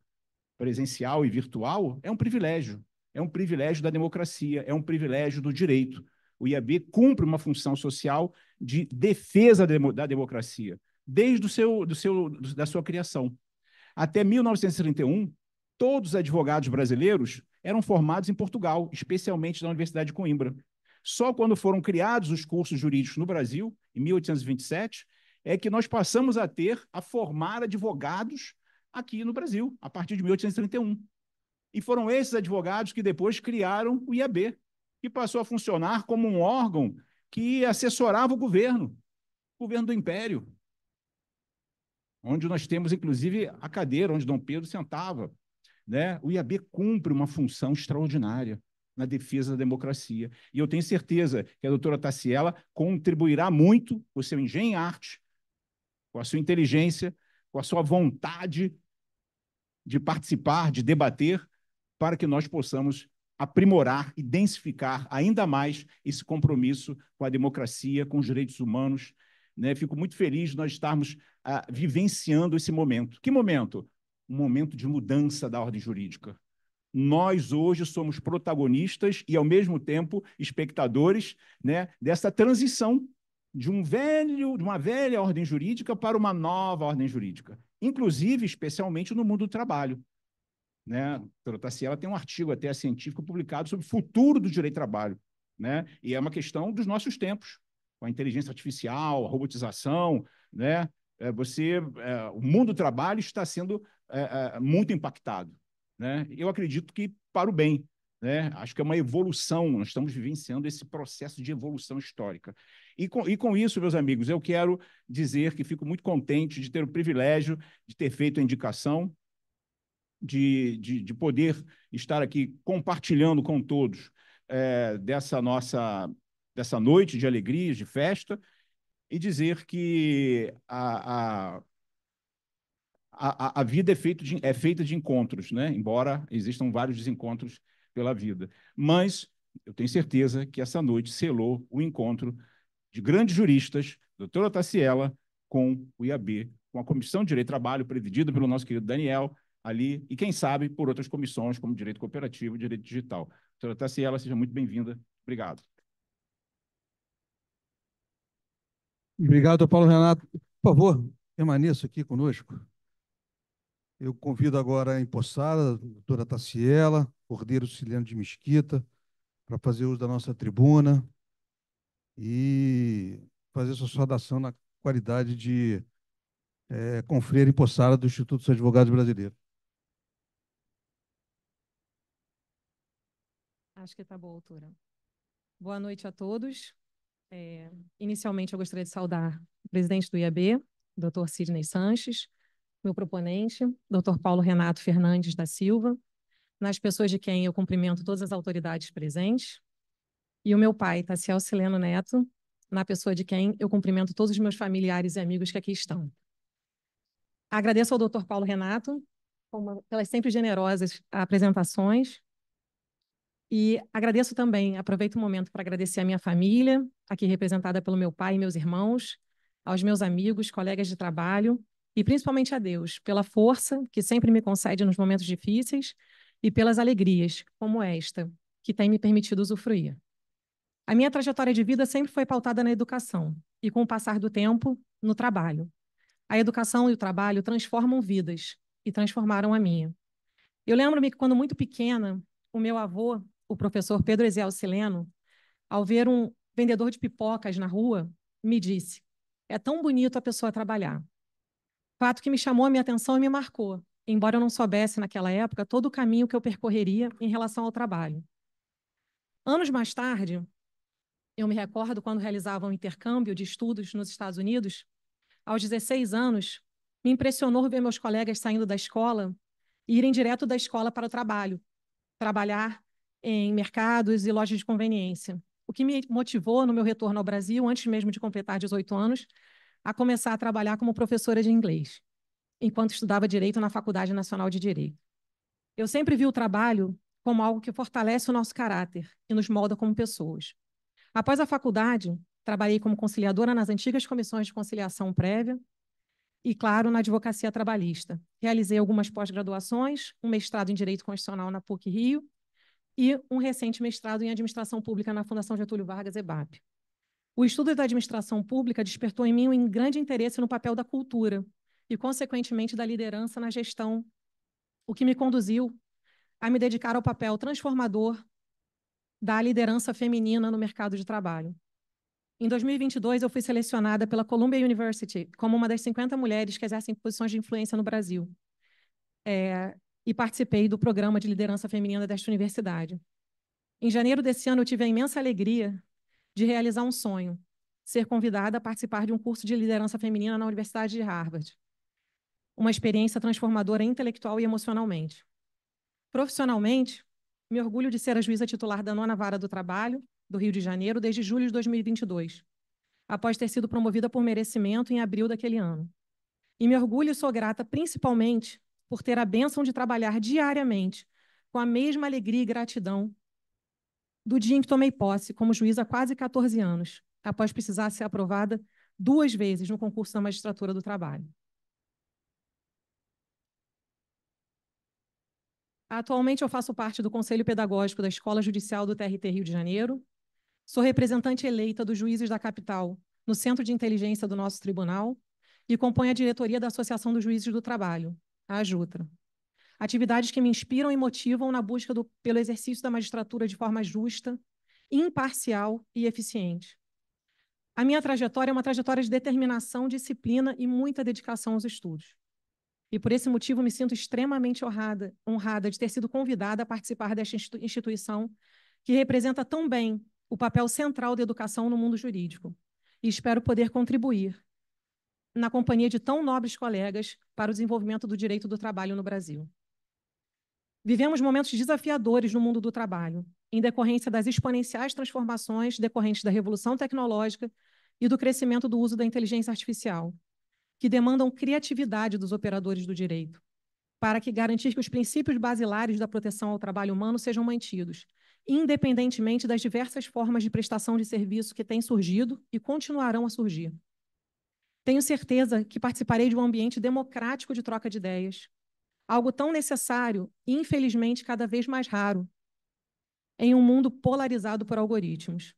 S7: presencial e virtual, é um privilégio. É um privilégio da democracia, é um privilégio do direito. O IAB cumpre uma função social de defesa da democracia, desde da sua criação. Até 1931, todos os advogados brasileiros eram formados em Portugal, especialmente na Universidade de Coimbra. Só quando foram criados os cursos jurídicos no Brasil, em 1827, é que nós passamos a formar advogados aqui no Brasil, a partir de 1831. E foram esses advogados que depois criaram o IAB, que passou a funcionar como um órgão que assessorava o governo do Império, onde nós temos, inclusive, a cadeira onde Dom Pedro sentava, né? O IAB cumpre uma função extraordinária na defesa da democracia. E eu tenho certeza que a doutora Taciela contribuirá muito com o seu engenho em arte, com a sua inteligência, com a sua vontade de participar, de debater, para que nós possamos aprimorar e densificar ainda mais esse compromisso com a democracia, com os direitos humanos, né? Fico muito feliz de nós estarmos vivenciando esse momento. Que momento? Um momento de mudança da ordem jurídica. Nós hoje somos protagonistas e, ao mesmo tempo, espectadores, né, dessa transição de uma velha ordem jurídica para uma nova ordem jurídica, inclusive, especialmente no mundo do trabalho. Né? A doutora Taciela tem um artigo até científico publicado sobre o futuro do direito do trabalho, né? E é uma questão dos nossos tempos, com a inteligência artificial, a robotização, né? O mundo do trabalho está sendo muito impactado, né? Eu acredito que para o bem, né? Acho que é uma evolução, nós estamos vivenciando esse processo de evolução histórica. E com isso, meus amigos, eu quero dizer que fico muito contente de ter o privilégio de ter feito a indicação, de poder estar aqui compartilhando com todos dessa noite de alegrias, de festa, e dizer que a vida é feita de encontros, né? Embora existam vários desencontros pela vida. Mas eu tenho certeza que essa noite selou o encontro de grandes juristas, doutora Taciela, com o IAB, com a Comissão de Direito do Trabalho, presidida pelo nosso querido Daniel, ali, e quem sabe por outras comissões, como Direito Cooperativo e Direito Digital. Doutora Taciela, seja muito bem-vinda. Obrigado.
S1: Obrigado, Paulo Renato. Por favor, permaneça aqui conosco. Eu convido agora a empossada, a doutora Taciela, Cordeiro Ciliano de Mesquita, para fazer uso da nossa tribuna e fazer sua saudação na qualidade de confreira empossada do Instituto dos Advogados Brasileiros.
S6: Acho que está boa a altura. Boa noite a todos. Inicialmente, eu gostaria de saudar o presidente do IAB, Dr. Sidney Sanches, meu proponente, Dr. Paulo Renato Fernandes da Silva, nas pessoas de quem eu cumprimento todas as autoridades presentes, e o meu pai, Taciel Sileno Neto, na pessoa de quem eu cumprimento todos os meus familiares e amigos que aqui estão. Agradeço ao Dr. Paulo Renato pelas sempre generosas apresentações, e agradeço também, aproveito o momento para agradecer a minha família, aqui representada pelo meu pai e meus irmãos, aos meus amigos, colegas de trabalho, e principalmente a Deus, pela força que sempre me concede nos momentos difíceis e pelas alegrias, como esta, que tem me permitido usufruir. A minha trajetória de vida sempre foi pautada na educação e, com o passar do tempo, no trabalho. A educação e o trabalho transformam vidas e transformaram a minha. Eu lembro-me que, quando muito pequena, o meu avô, o professor Pedro Eziel Sileno, ao ver um vendedor de pipocas na rua, me disse: é tão bonito a pessoa trabalhar. Fato que me chamou a minha atenção e me marcou, embora eu não soubesse, naquela época, todo o caminho que eu percorreria em relação ao trabalho. Anos mais tarde, eu me recordo quando realizava um intercâmbio de estudos nos Estados Unidos, aos 16 anos, me impressionou ver meus colegas saindo da escola e irem direto da escola para o trabalho, trabalhar em mercados e lojas de conveniência. O que me motivou no meu retorno ao Brasil, antes mesmo de completar 18 anos, a começar a trabalhar como professora de inglês, enquanto estudava Direito na Faculdade Nacional de Direito. Eu sempre vi o trabalho como algo que fortalece o nosso caráter e nos molda como pessoas. Após a faculdade, trabalhei como conciliadora nas antigas comissões de conciliação prévia e, claro, na advocacia trabalhista. Realizei algumas pós-graduações, um mestrado em Direito Constitucional na PUC Rio e um recente mestrado em Administração Pública na Fundação Getúlio Vargas, EBAP. O estudo da administração pública despertou em mim um grande interesse no papel da cultura e, consequentemente, da liderança na gestão, o que me conduziu a me dedicar ao papel transformador da liderança feminina no mercado de trabalho. Em 2022, eu fui selecionada pela Columbia University como uma das 50 mulheres que exercem posições de influência no Brasil. E participei do programa de liderança feminina desta universidade. Em janeiro desse ano, eu tive a imensa alegria de realizar um sonho, ser convidada a participar de um curso de liderança feminina na Universidade de Harvard. Uma experiência transformadora intelectual e emocionalmente. Profissionalmente, me orgulho de ser a juíza titular da 9ª Vara do Trabalho, do Rio de Janeiro, desde julho de 2022, após ter sido promovida por merecimento em abril daquele ano. E me orgulho e sou grata principalmente por ter a bênção de trabalhar diariamente com a mesma alegria e gratidão do dia em que tomei posse como juíza há quase 14 anos, após precisar ser aprovada 2 vezes no concurso da Magistratura do Trabalho. Atualmente, eu faço parte do Conselho Pedagógico da Escola Judicial do TRT Rio de Janeiro, sou representante eleita dos juízes da capital no Centro de Inteligência do nosso tribunal e componho a diretoria da Associação dos Juízes do Trabalho, a AJUTRA. Atividades que me inspiram e motivam na busca pelo exercício da magistratura de forma justa, imparcial e eficiente. A minha trajetória é uma trajetória de determinação, disciplina e muita dedicação aos estudos. E por esse motivo me sinto extremamente honrada de ter sido convidada a participar desta instituição que representa tão bem o papel central da educação no mundo jurídico. E espero poder contribuir na companhia de tão nobres colegas para o desenvolvimento do direito do trabalho no Brasil. Vivemos momentos desafiadores no mundo do trabalho, em decorrência das exponenciais transformações decorrentes da revolução tecnológica e do crescimento do uso da inteligência artificial, que demandam criatividade dos operadores do direito, para garantir que os princípios basilares da proteção ao trabalho humano sejam mantidos, independentemente das diversas formas de prestação de serviço que têm surgido e continuarão a surgir. Tenho certeza que participarei de um ambiente democrático de troca de ideias, algo tão necessário e, infelizmente, cada vez mais raro, em um mundo polarizado por algoritmos.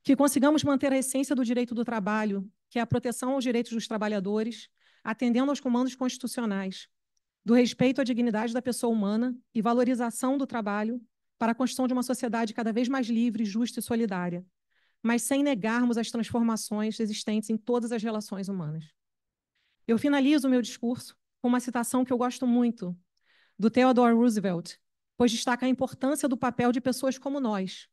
S6: Que consigamos manter a essência do direito do trabalho, que é a proteção aos direitos dos trabalhadores, atendendo aos comandos constitucionais, do respeito à dignidade da pessoa humana e valorização do trabalho para a construção de uma sociedade cada vez mais livre, justa e solidária, mas sem negarmos as transformações existentes em todas as relações humanas. Eu finalizo o meu discurso com uma citação que eu gosto muito, do Theodore Roosevelt, pois destaca a importância do papel de pessoas como nós,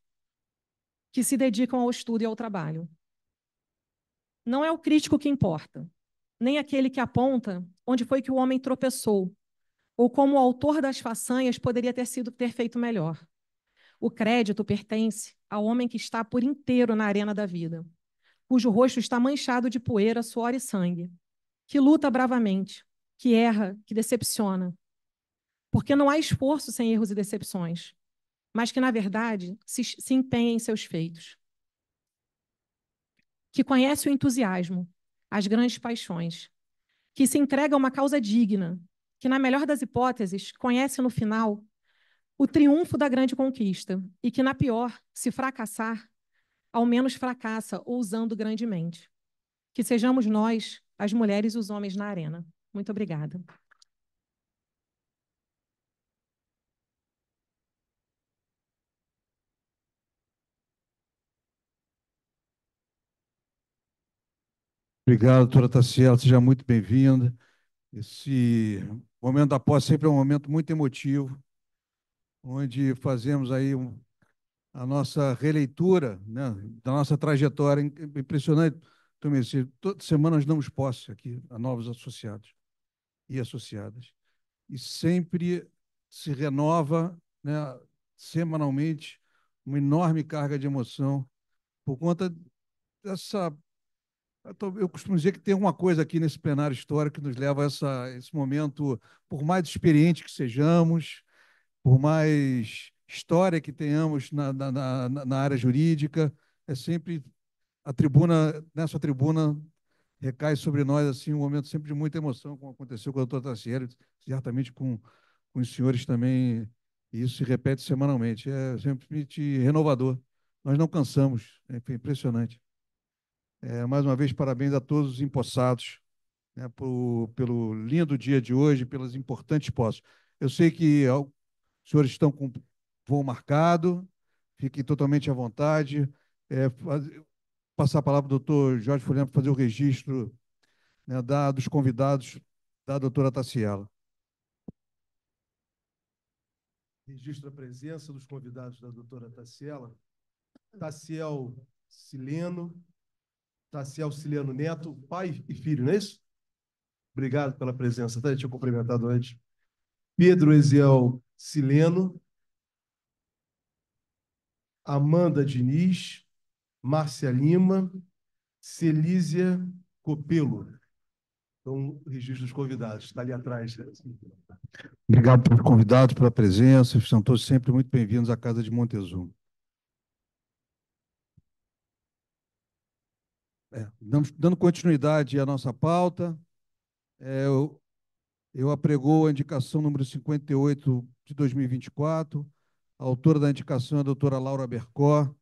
S6: que se dedicam ao estudo e ao trabalho. Não é o crítico que importa, nem aquele que aponta onde foi que o homem tropeçou, ou como o autor das façanhas poderia ter feito melhor. O crédito pertence ao homem que está por inteiro na arena da vida, cujo rosto está manchado de poeira, suor e sangue, que luta bravamente, que erra, que decepciona. Porque não há esforço sem erros e decepções, mas que, na verdade, se empenha em seus feitos. Que conhece o entusiasmo, as grandes paixões, que se entrega a uma causa digna, que, na melhor das hipóteses, conhece no final o triunfo da grande conquista e que, na pior, se fracassar, ao menos fracassa ousando grandemente. Que sejamos nós, as mulheres e os homens na arena. Muito obrigada.
S1: Obrigado, doutora Tassiela, seja muito bem-vinda. Esse momento da posse sempre é um momento muito emotivo, onde fazemos aí a nossa releitura, né, da nossa trajetória. Impressionante, Tomeci, toda semana nós damos posse aqui a novos associados e associadas. E sempre se renova, né, semanalmente, uma enorme carga de emoção por conta dessa... Eu costumo dizer que tem uma coisa aqui nesse plenário histórico que nos leva a esse momento, por mais experiente que sejamos, por mais história que tenhamos na área jurídica, é sempre nessa tribuna recai sobre nós assim um momento sempre de muita emoção, como aconteceu com a doutora Tassiela, certamente com os senhores também E isso se repete semanalmente. É simplesmente renovador. Nós não cansamos. É impressionante. Mais uma vez, parabéns a todos os empossados, né, pelo lindo dia de hoje, pelas importantes posses. Eu sei que os senhores estão com voo marcado, fiquem totalmente à vontade. Passar a palavra ao doutor Jorge Furiano para fazer o registro, né, dos convidados da doutora Taciela.
S5: Registro a presença dos convidados da doutora Taciela. Taciel Sileno, Taciel Sileno Neto, pai e filho, não é isso? Obrigado pela presença, tá? Deixa eu cumprimentar antes. Pedro Eziel Sileno, Amanda Diniz, Márcia Lima, Celísia Copelo. Então, o registro dos convidados, está ali atrás.
S1: Obrigado pelos convidados, pela presença. São todos sempre muito bem-vindos à Casa de Montezuma. Dando continuidade à nossa pauta, eu apregoo a indicação número 58 de 2024. A autora da indicação é a doutora Laura Bercó.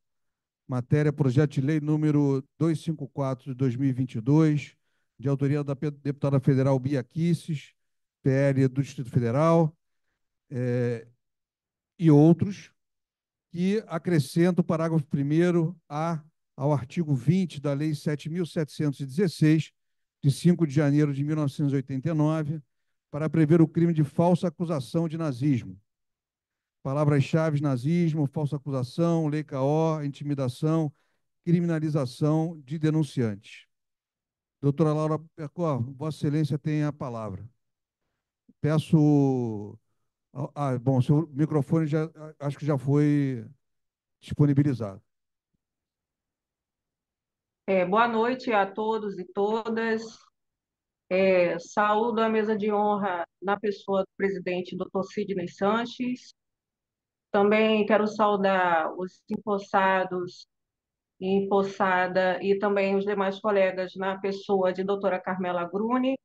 S1: Matéria, projeto de lei número 254 de 2022, de autoria da deputada federal Bia Kicis, PL do Distrito Federal, e outros, que acrescenta o parágrafo 1º ao artigo 20 da Lei 7.716, de 5 de janeiro de 1989, para prever o crime de falsa acusação de nazismo. Palavras-chave: nazismo, falsa acusação, lei KO, intimidação, criminalização de denunciantes. Doutora Laura Bercó, Vossa Excelência tem a palavra. Peço... bom, seu microfone acho que já foi disponibilizado.
S8: Boa noite a todos e todas. Saúdo a mesa de honra na pessoa do presidente Dr. Sidney Sanches. Também quero saudar os empossados e empossada e também os demais colegas na pessoa de doutora Carmela Gruni.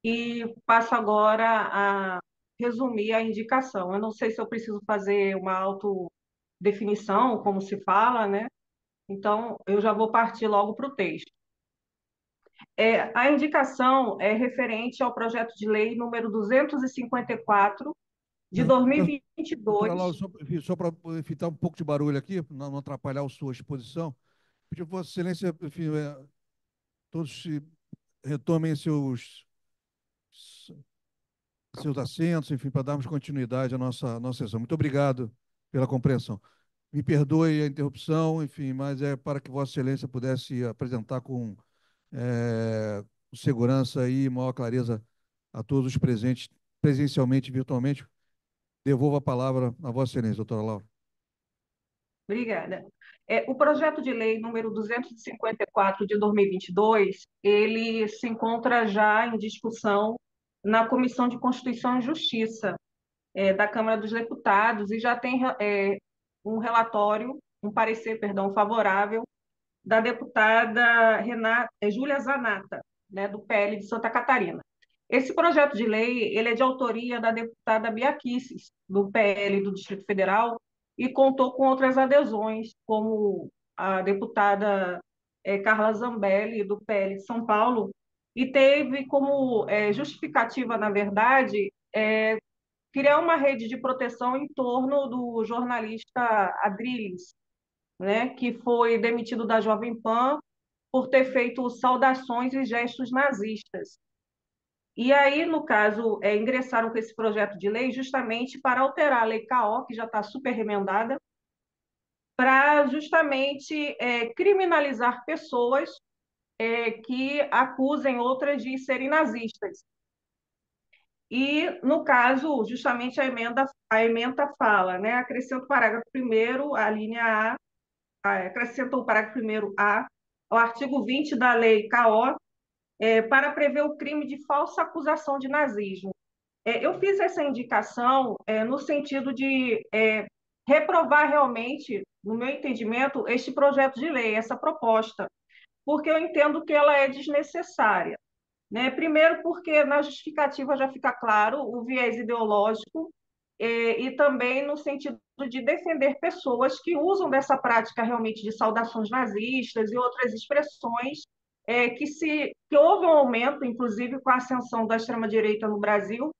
S8: E passo agora a resumir a indicação. Eu não sei se eu preciso fazer uma autodefinição, como se fala, né? Então, eu já vou partir logo para o texto. A indicação é referente ao projeto de lei número 254 de 2022.
S1: Doutora Laura, só para evitar um pouco de barulho aqui, não atrapalhar a sua exposição, pedir a Vossa Excelência, enfim, todos retomem seus assentos, enfim, para darmos continuidade à nossa sessão. Muito obrigado pela compreensão. Me perdoe a interrupção, enfim, mas é para que Vossa Excelência pudesse apresentar com segurança e maior clareza a todos os presentes, presencialmente e virtualmente. Devolvo a palavra a Vossa Excelência, doutora Laura.
S8: Obrigada. O projeto de lei número 254 de 2022, ele se encontra já em discussão na Comissão de Constituição e Justiça da Câmara dos Deputados e já tem um relatório, um parecer, perdão, favorável da deputada Júlia Zanata, né, do PL de Santa Catarina. Esse projeto de lei ele é de autoria da deputada Bia Kicis, do PL do Distrito Federal, e contou com outras adesões, como a deputada Carla Zambelli, do PL de São Paulo, e teve como justificativa, na verdade, criar uma rede de proteção em torno do jornalista Adrilles, né, que foi demitido da Jovem Pan por ter feito saudações e gestos nazistas. E aí, no caso, ingressaram com esse projeto de lei justamente para alterar a lei KO, que já está super remendada, para justamente criminalizar pessoas que acusem outras de serem nazistas. E, no caso, justamente a emenda fala, né, acrescenta o parágrafo 1º, a linha A, acrescenta o parágrafo 1º-A, ao artigo 20 da lei KO, para prever o crime de falsa acusação de nazismo. Eu fiz essa indicação no sentido de reprovar realmente, no meu entendimento, este projeto de lei, essa proposta, porque eu entendo que ela é desnecessária, né? Primeiro, porque na justificativa já fica claro o viés ideológico e também no sentido de defender pessoas que usam dessa prática realmente de saudações nazistas e outras expressões, que houve um aumento, inclusive com a ascensão da extrema-direita no Brasil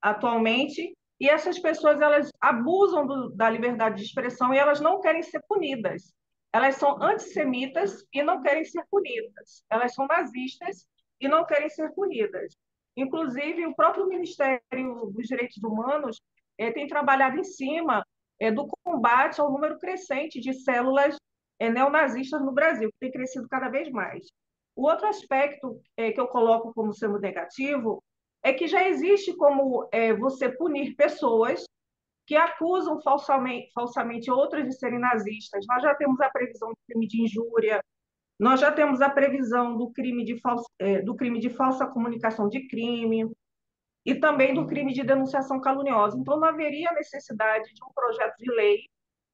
S8: atualmente, e essas pessoas elas abusam da liberdade de expressão e elas não querem ser punidas. Elas são antissemitas e não querem ser punidas. Elas são nazistas e não querem ser punidas. Inclusive, o próprio Ministério dos Direitos Humanos tem trabalhado em cima do combate ao número crescente de células neonazistas no Brasil, que tem crescido cada vez mais. O outro aspecto que eu coloco como sendo negativo é que já existe como você punir pessoas que acusam falsamente outras de serem nazistas. Nós já temos a previsão do crime de injúria, nós já temos a previsão do crime de falsa comunicação de crime e também do crime de denunciação caluniosa. Então, não haveria necessidade de um projeto de lei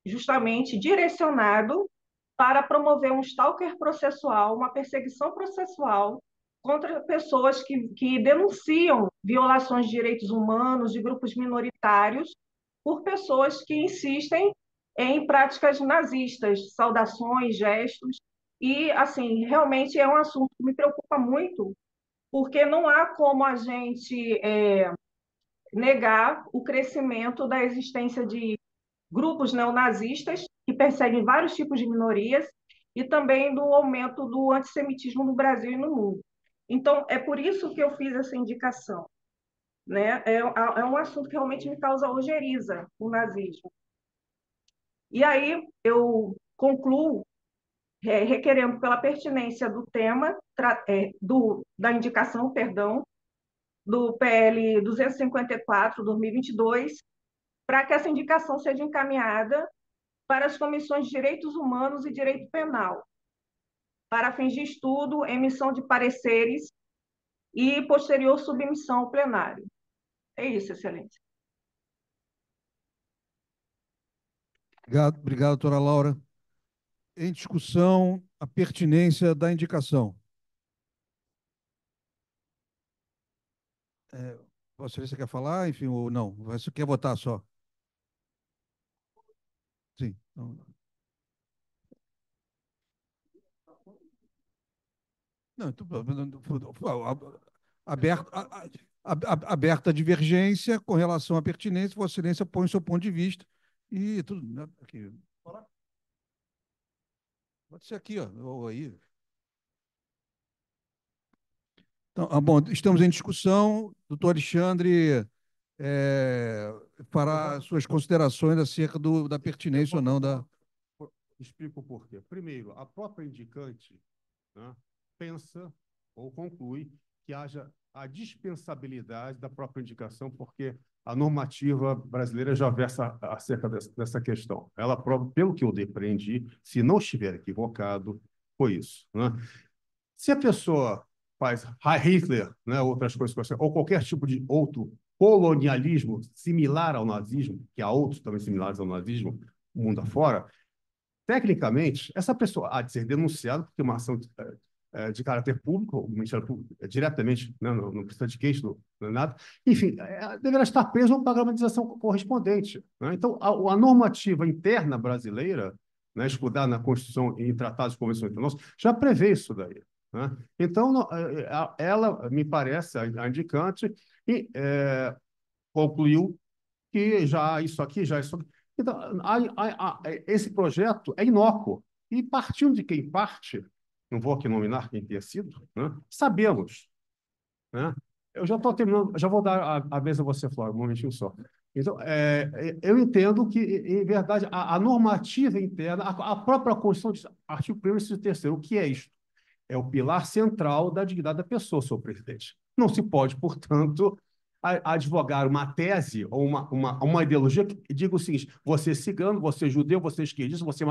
S8: justamente direcionado para promover um stalker processual, uma perseguição processual contra pessoas que denunciam violações de direitos humanos de grupos minoritários por pessoas que insistem em práticas nazistas, saudações, gestos. E, assim, realmente é um assunto que me preocupa muito, porque não há como a gente negar o crescimento da existência de grupos neonazistas que perseguem vários tipos de minorias e também do aumento do antissemitismo no Brasil e no mundo. Então, é por isso que eu fiz essa indicação. Né? É um assunto que realmente me causa ojeriza, o nazismo. E aí eu concluo requerendo pela pertinência do tema, da indicação, perdão, do PL 254, 2022, para que essa indicação seja encaminhada para as comissões de Direitos Humanos e Direito Penal, para fins de estudo, emissão de pareceres e posterior submissão ao plenário. É isso, Excelência.
S1: Obrigado, doutora Laura. Em discussão, a pertinência da indicação. Vossa Excelência quer falar, enfim, ou não? Você quer votar só? Sim. Então, não, aberta a divergência com relação à pertinência, Vossa Excelência põe o seu ponto de vista e tudo. Né, aqui. Pode ser aqui, ó, ou aí. Então, bom, estamos em discussão. Doutor Alexandre fará suas considerações acerca da pertinência ou não da.
S9: Explico o porquê. Primeiro, a própria indicante, né, pensa ou conclui que haja a dispensabilidade da própria indicação, porque a normativa brasileira já versa acerca dessa questão. Ela prova, pelo que eu depreendi, se não estiver equivocado, foi isso. Né? Se a pessoa faz Hitler, né, outras coisas, ou qualquer tipo de outro colonialismo similar ao nazismo, que há outros também similares ao nazismo, mundo afora, tecnicamente, essa pessoa há de ser denunciada porque uma ação de caráter público, o Ministério Público diretamente, né, não precisa de queixa, não é nada. Enfim, deverá estar preso ou pagar uma indenização correspondente. Né? Então, a normativa interna brasileira, né, estudada na Constituição e em tratados e convenções internacionais, já prevê isso daí. Né? Então, ela, me parece, a indicante, e, concluiu que já isso aqui, já isso aqui. Então, esse projeto é inócuo. E partindo de quem parte, não vou aqui nominar quem tenha sido, né? Sabemos. Né? Eu já estou terminando, já vou dar a vez a você, Flávio, um momentinho só. Então, eu entendo que, em verdade, a normativa interna, a própria Constituição diz, artigo 1º, inciso 3º, o que é isto? É o pilar central da dignidade da pessoa, senhor presidente. Não se pode, portanto, advogar uma tese ou uma ideologia que diga o seguinte: você é cigano, você é judeu, você é esquerdista, você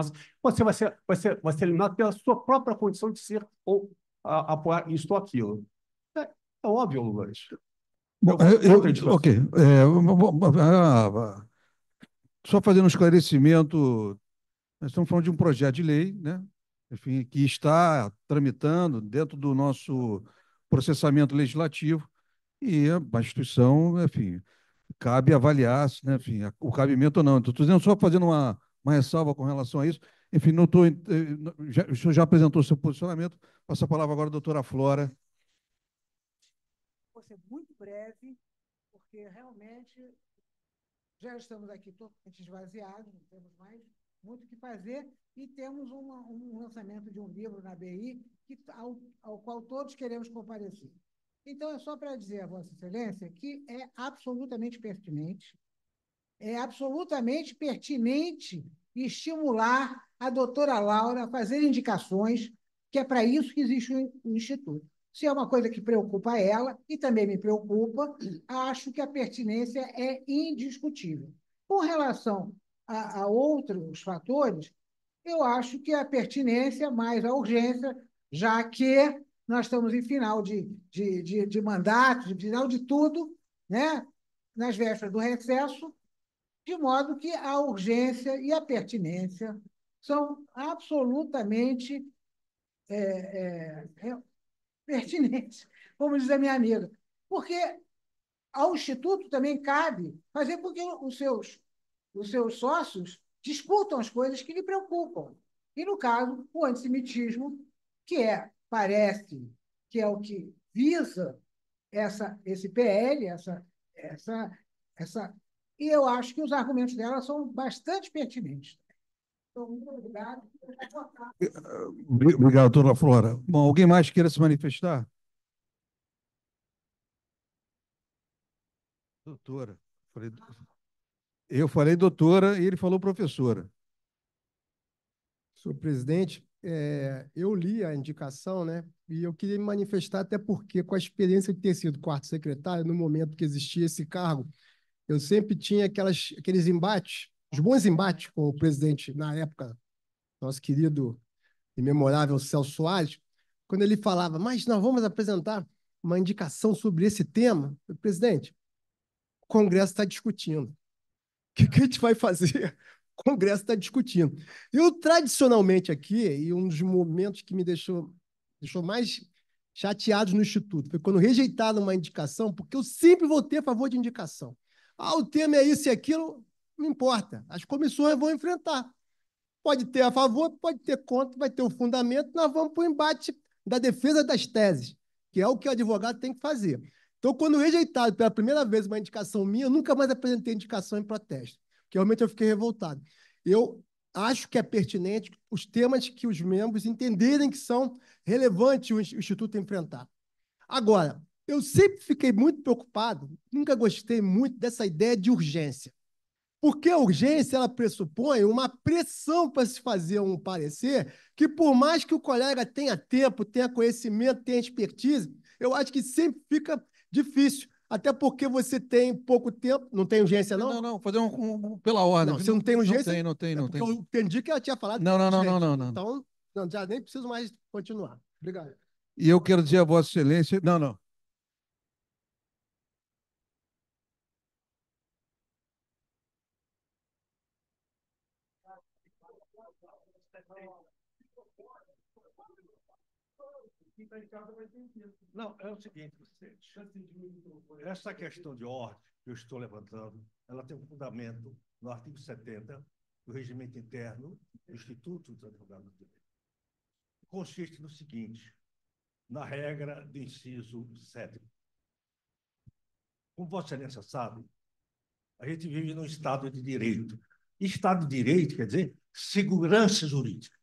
S9: vai ser eliminado pela sua própria condição de ser ou apoiar isto ou aquilo. É óbvio, Lula.
S1: Bom, ok. Só fazendo um esclarecimento, nós estamos falando de um projeto de lei, né? Enfim, que está tramitando dentro do nosso processamento legislativo e a instituição, enfim, cabe avaliar, né, enfim, o cabimento ou não. Estou dizendo só fazendo uma ressalva com relação a isso. Enfim, não tô, o senhor já apresentou seu posicionamento. Passo a palavra agora à doutora Flora.
S10: Vou ser muito breve, porque realmente já estamos aqui totalmente esvaziados, não temos mais muito o que fazer, e temos um lançamento de um livro na BI ao qual todos queremos comparecer. Então, é só para dizer a Vossa Excelência que é absolutamente pertinente estimular a doutora Laura a fazer indicações, que é para isso que existe o Instituto. Se é uma coisa que preocupa ela, e também me preocupa, acho que a pertinência é indiscutível. Com relação a outros fatores, eu acho que a pertinência mais a urgência, já que nós estamos em final de mandato, de final de tudo, né? Nas vésperas do recesso, de modo que a urgência e a pertinência são absolutamente pertinentes, como diz a minha amiga, porque ao Instituto também cabe fazer com que os seus sócios discutam as coisas que lhe preocupam. E, no caso, o antissemitismo, parece que é o que visa esse PL, e eu acho que os argumentos dela são bastante pertinentes. Então, muito obrigado.
S1: Obrigado, doutora Flora. Bom, alguém mais queira se manifestar? Doutora. Eu falei doutora e ele falou professora.
S3: Senhor presidente, eu li a indicação, né? E eu queria me manifestar, até porque, com a experiência de ter sido quarto secretário, no momento que existia esse cargo, eu sempre tinha aqueles embates, os bons embates com o presidente, na época, nosso querido e memorável Celso Soares, quando ele falava, mas nós vamos apresentar uma indicação sobre esse tema. Eu, presidente, o Congresso está discutindo. O que a gente vai fazer? O Congresso está discutindo. Eu, tradicionalmente aqui, e um dos momentos que me deixou mais chateado no Instituto, foi quando rejeitaram uma indicação, porque eu sempre votei a favor de indicação. O tema é isso e aquilo, não importa. As comissões vão enfrentar. Pode ter a favor, pode ter contra, vai ter o fundamento, nós vamos para o embate da defesa das teses, que é o que o advogado tem que fazer. Então, quando rejeitado pela primeira vez uma indicação minha, eu nunca mais apresentei indicação em protesto, porque realmente eu fiquei revoltado. Eu acho que é pertinente os temas que os membros entenderem que são relevantes o Instituto enfrentar. Agora, eu sempre fiquei muito preocupado, nunca gostei muito dessa ideia de urgência. Porque a urgência, ela pressupõe uma pressão para se fazer um parecer que, por mais que o colega tenha tempo, tenha conhecimento, tenha expertise, eu acho que sempre fica difícil. Até porque você tem pouco tempo. Não tem urgência, não?
S1: Não, fazer pela ordem.
S3: Não, você não tem urgência?
S1: Não tem.
S3: Eu entendi que ela tinha falado.
S1: Não.
S3: Então, já nem preciso mais continuar. Obrigado.
S1: E eu quero dizer a Vossa Excelência... Não.
S11: Não, é o seguinte, essa questão de ordem que eu estou levantando, ela tem um fundamento no artigo 70 do Regimento Interno do Instituto dos Advogados do Direito. Consiste no seguinte, na regra do inciso 7º. Como Vossa Excelência sabe, a gente vive num Estado de Direito. Estado de Direito quer dizer segurança jurídica.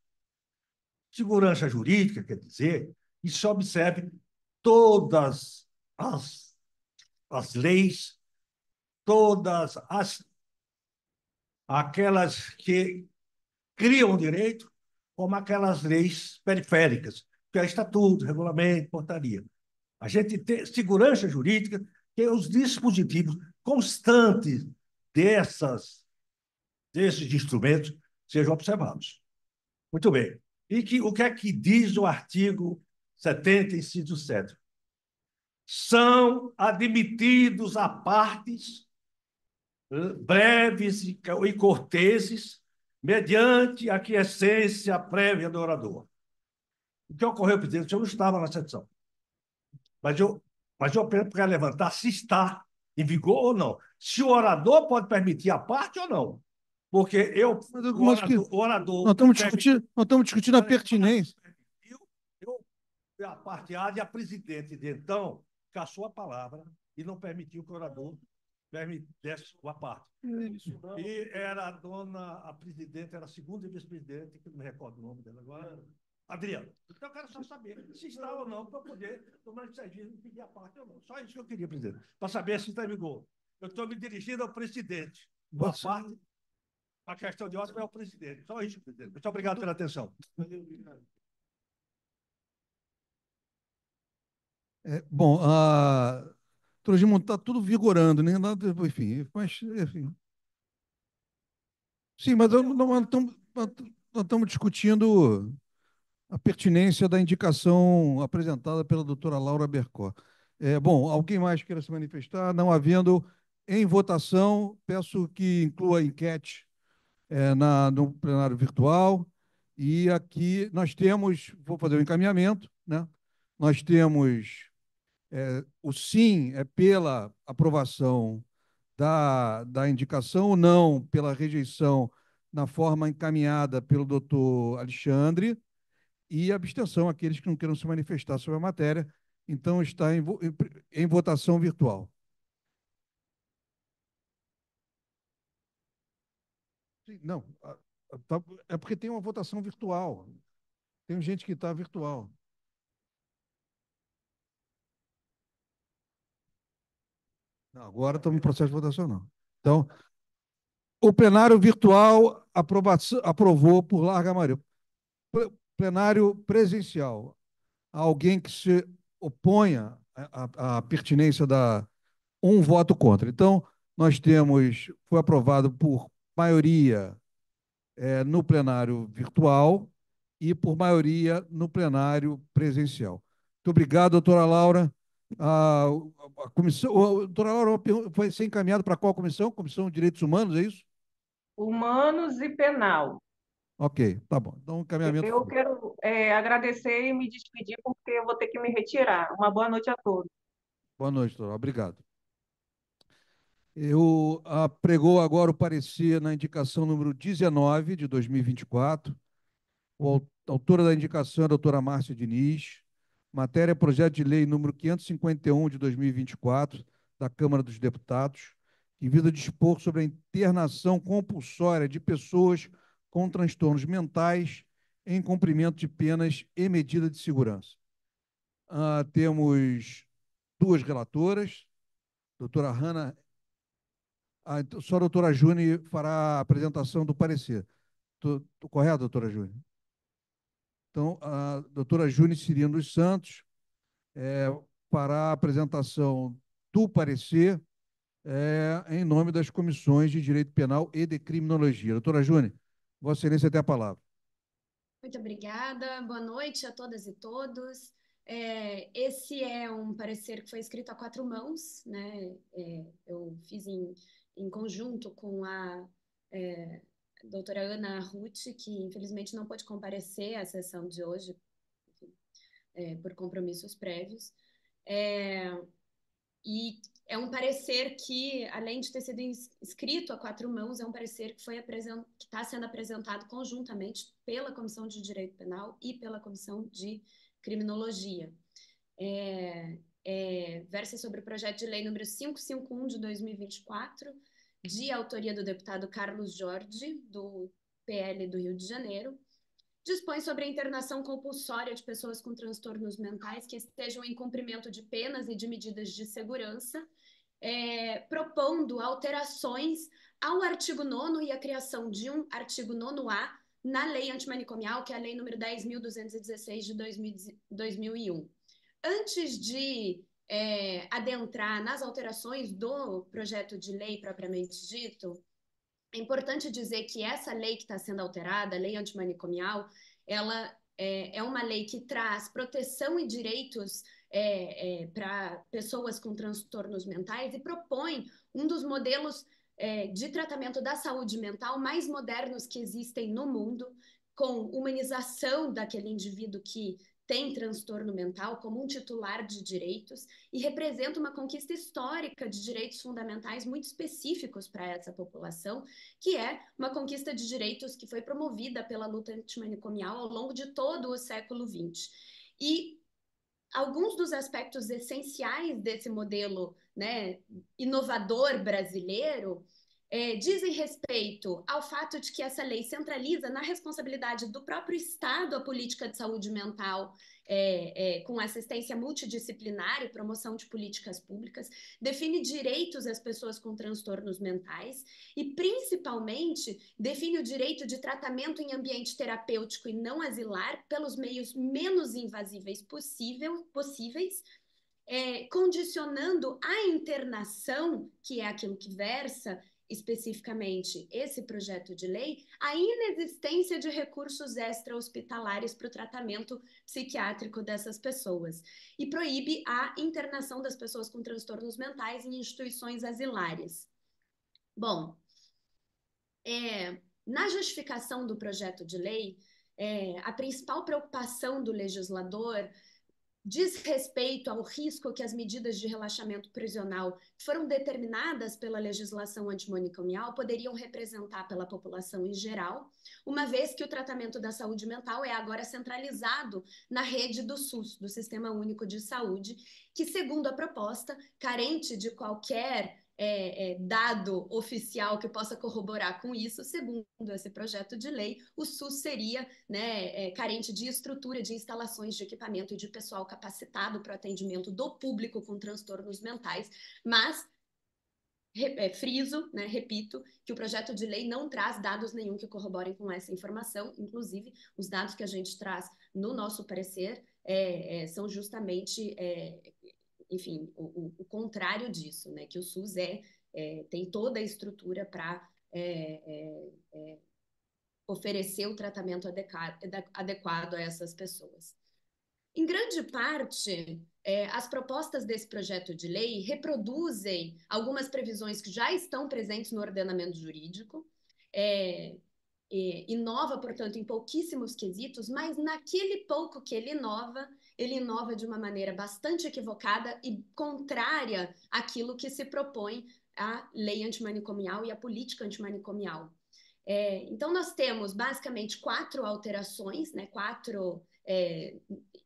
S11: Segurança jurídica quer dizer que se observe todas as leis, todas aquelas que criam o direito, como aquelas leis periféricas, que é estatuto, regulamento, portaria. A gente tem segurança jurídica, que é os dispositivos constantes desses instrumentos sejam observados. Muito bem. E o que é que diz o artigo 70, inciso 7? São admitidos a partes breves e corteses, mediante a aquiescência prévia do orador. O que ocorreu, presidente? Eu não estava na sessão. Mas eu quero levantar se está em vigor ou não. Se o orador pode permitir a parte ou não. Porque o orador
S1: nós estamos discutindo a pertinência.
S11: A parte A e a presidente, então, cassou a palavra e não permitiu que o orador desse a parte. E era a presidente, era a segunda vice-presidente, que não me recordo o nome dela agora, Adriana. Então, eu quero só saber se está ou não, para poder tomar decisão e pedir a parte ou não. Só isso que eu queria, presidente, para saber se está em vigor. Eu estou me dirigindo ao presidente. Boa parte, a questão de ordem é o presidente. Só isso, presidente. Muito obrigado pela atenção.
S1: Bom, doutor Gilmar, está tudo vigorando, né? Enfim, mas, enfim. Sim, mas nós estamos discutindo a pertinência da indicação apresentada pela doutora Laura Bercó. Bom, alguém mais queira se manifestar? Não havendo, em votação, peço que inclua a enquete no plenário virtual. E aqui nós temos, vou fazer o encaminhamento, né? Nós temos o sim é pela aprovação da indicação, ou não pela rejeição na forma encaminhada pelo doutor Alexandre, e abstenção aqueles que não queiram se manifestar sobre a matéria. Então, está em votação virtual. Não, é porque tem uma votação virtual. Tem gente que está virtual. Não, agora estamos no processo de votação, não. Então, o plenário virtual aprovou por larga maioria. Plenário presencial. Alguém que se oponha à pertinência da um voto contra. Então, nós temos, foi aprovado por maioria no plenário virtual e por maioria no plenário presencial. Muito obrigado, doutora Laura. A comissão, doutora Laura, foi ser encaminhado para qual comissão? Comissão de Direitos Humanos, é isso?
S8: Humanos e Penal.
S1: Ok, tá bom. Então, encaminhamento.
S8: Eu quero agradecer e me despedir, porque eu vou ter que me retirar. Uma boa noite a todos.
S1: Boa noite, doutora. Obrigado. Eu apregou agora o parecer na indicação número 19 de 2024. A autora da indicação é a doutora Márcia Diniz. Matéria projeto de lei número 551 de 2024 da Câmara dos Deputados, que visa dispor sobre a internação compulsória de pessoas com transtornos mentais em cumprimento de penas e medidas de segurança. Temos duas relatoras, doutora Hanna. Então, só a doutora Júnior fará a apresentação do parecer. Tô correto, doutora Júnior? Então, a doutora Júnior Cirino dos Santos fará a apresentação do parecer em nome das comissões de Direito Penal e de Criminologia. Doutora Júnior, Vossa Excelência tem a palavra.
S12: Muito obrigada. Boa noite a todas e todos. Esse é um parecer que foi escrito a 4 mãos, né? Eu fiz em conjunto com a doutora Ana Ruth, que infelizmente não pôde comparecer à sessão de hoje, por compromissos prévios. E é um parecer que, além de ter sido escrito a 4 mãos, é um parecer que está sendo apresentado conjuntamente pela Comissão de Direito Penal e pela Comissão de Criminologia. Versa sobre o projeto de lei número 551 de 2024, de autoria do deputado Carlos Jorge, do PL do Rio de Janeiro. Dispõe sobre a internação compulsória de pessoas com transtornos mentais que estejam em cumprimento de penas e de medidas de segurança, propondo alterações ao artigo 9º e a criação de um artigo 9A na lei antimanicomial, que é a lei número 10.216 de 2001. Antes de adentrar nas alterações do projeto de lei propriamente dito, é importante dizer que essa lei que está sendo alterada, a lei antimanicomial, ela é uma lei que traz proteção e direitos para pessoas com transtornos mentais e propõe um dos modelos de tratamento da saúde mental mais modernos que existem no mundo, com humanização daquele indivíduo que tem transtorno mental como um titular de direitos e representa uma conquista histórica de direitos fundamentais muito específicos para essa população, que é uma conquista de direitos que foi promovida pela luta antimanicomial ao longo de todo o século XX. E alguns dos aspectos essenciais desse modelo, né, inovador brasileiro dizem respeito ao fato de que essa lei centraliza na responsabilidade do próprio Estado a política de saúde mental com assistência multidisciplinar e promoção de políticas públicas, define direitos às pessoas com transtornos mentais e, principalmente, define o direito de tratamento em ambiente terapêutico e não asilar pelos meios menos invasíveis possíveis, condicionando a internação, que é aquilo que versa especificamente esse projeto de lei, a inexistência de recursos extra-hospitalares para o tratamento psiquiátrico dessas pessoas e proíbe a internação das pessoas com transtornos mentais em instituições asilares. Bom, na justificação do projeto de lei, a principal preocupação do legislador diz respeito ao risco que as medidas de relaxamento prisional que foram determinadas pela legislação antimanicomial poderiam representar pela população em geral, uma vez que o tratamento da saúde mental é agora centralizado na rede do SUS, do Sistema Único de Saúde, que, segundo a proposta, carente de qualquer dado oficial que possa corroborar com isso, segundo esse projeto de lei, o SUS seria, né, carente de estrutura, de instalações de equipamento e de pessoal capacitado para o atendimento do público com transtornos mentais, mas friso, né, repito, que o projeto de lei não traz dados nenhum que corroborem com essa informação, inclusive os dados que a gente traz no nosso parecer são justamente enfim, o contrário disso, né? Que o SUS tem toda a estrutura para oferecer o tratamento adequado a essas pessoas. Em grande parte, as propostas desse projeto de lei reproduzem algumas previsões que já estão presentes no ordenamento jurídico, inova, portanto, em pouquíssimos quesitos, mas naquele pouco que ele inova de uma maneira bastante equivocada e contrária àquilo que se propõe a lei antimanicomial e a política antimanicomial. Então, nós temos basicamente 4 alterações, né,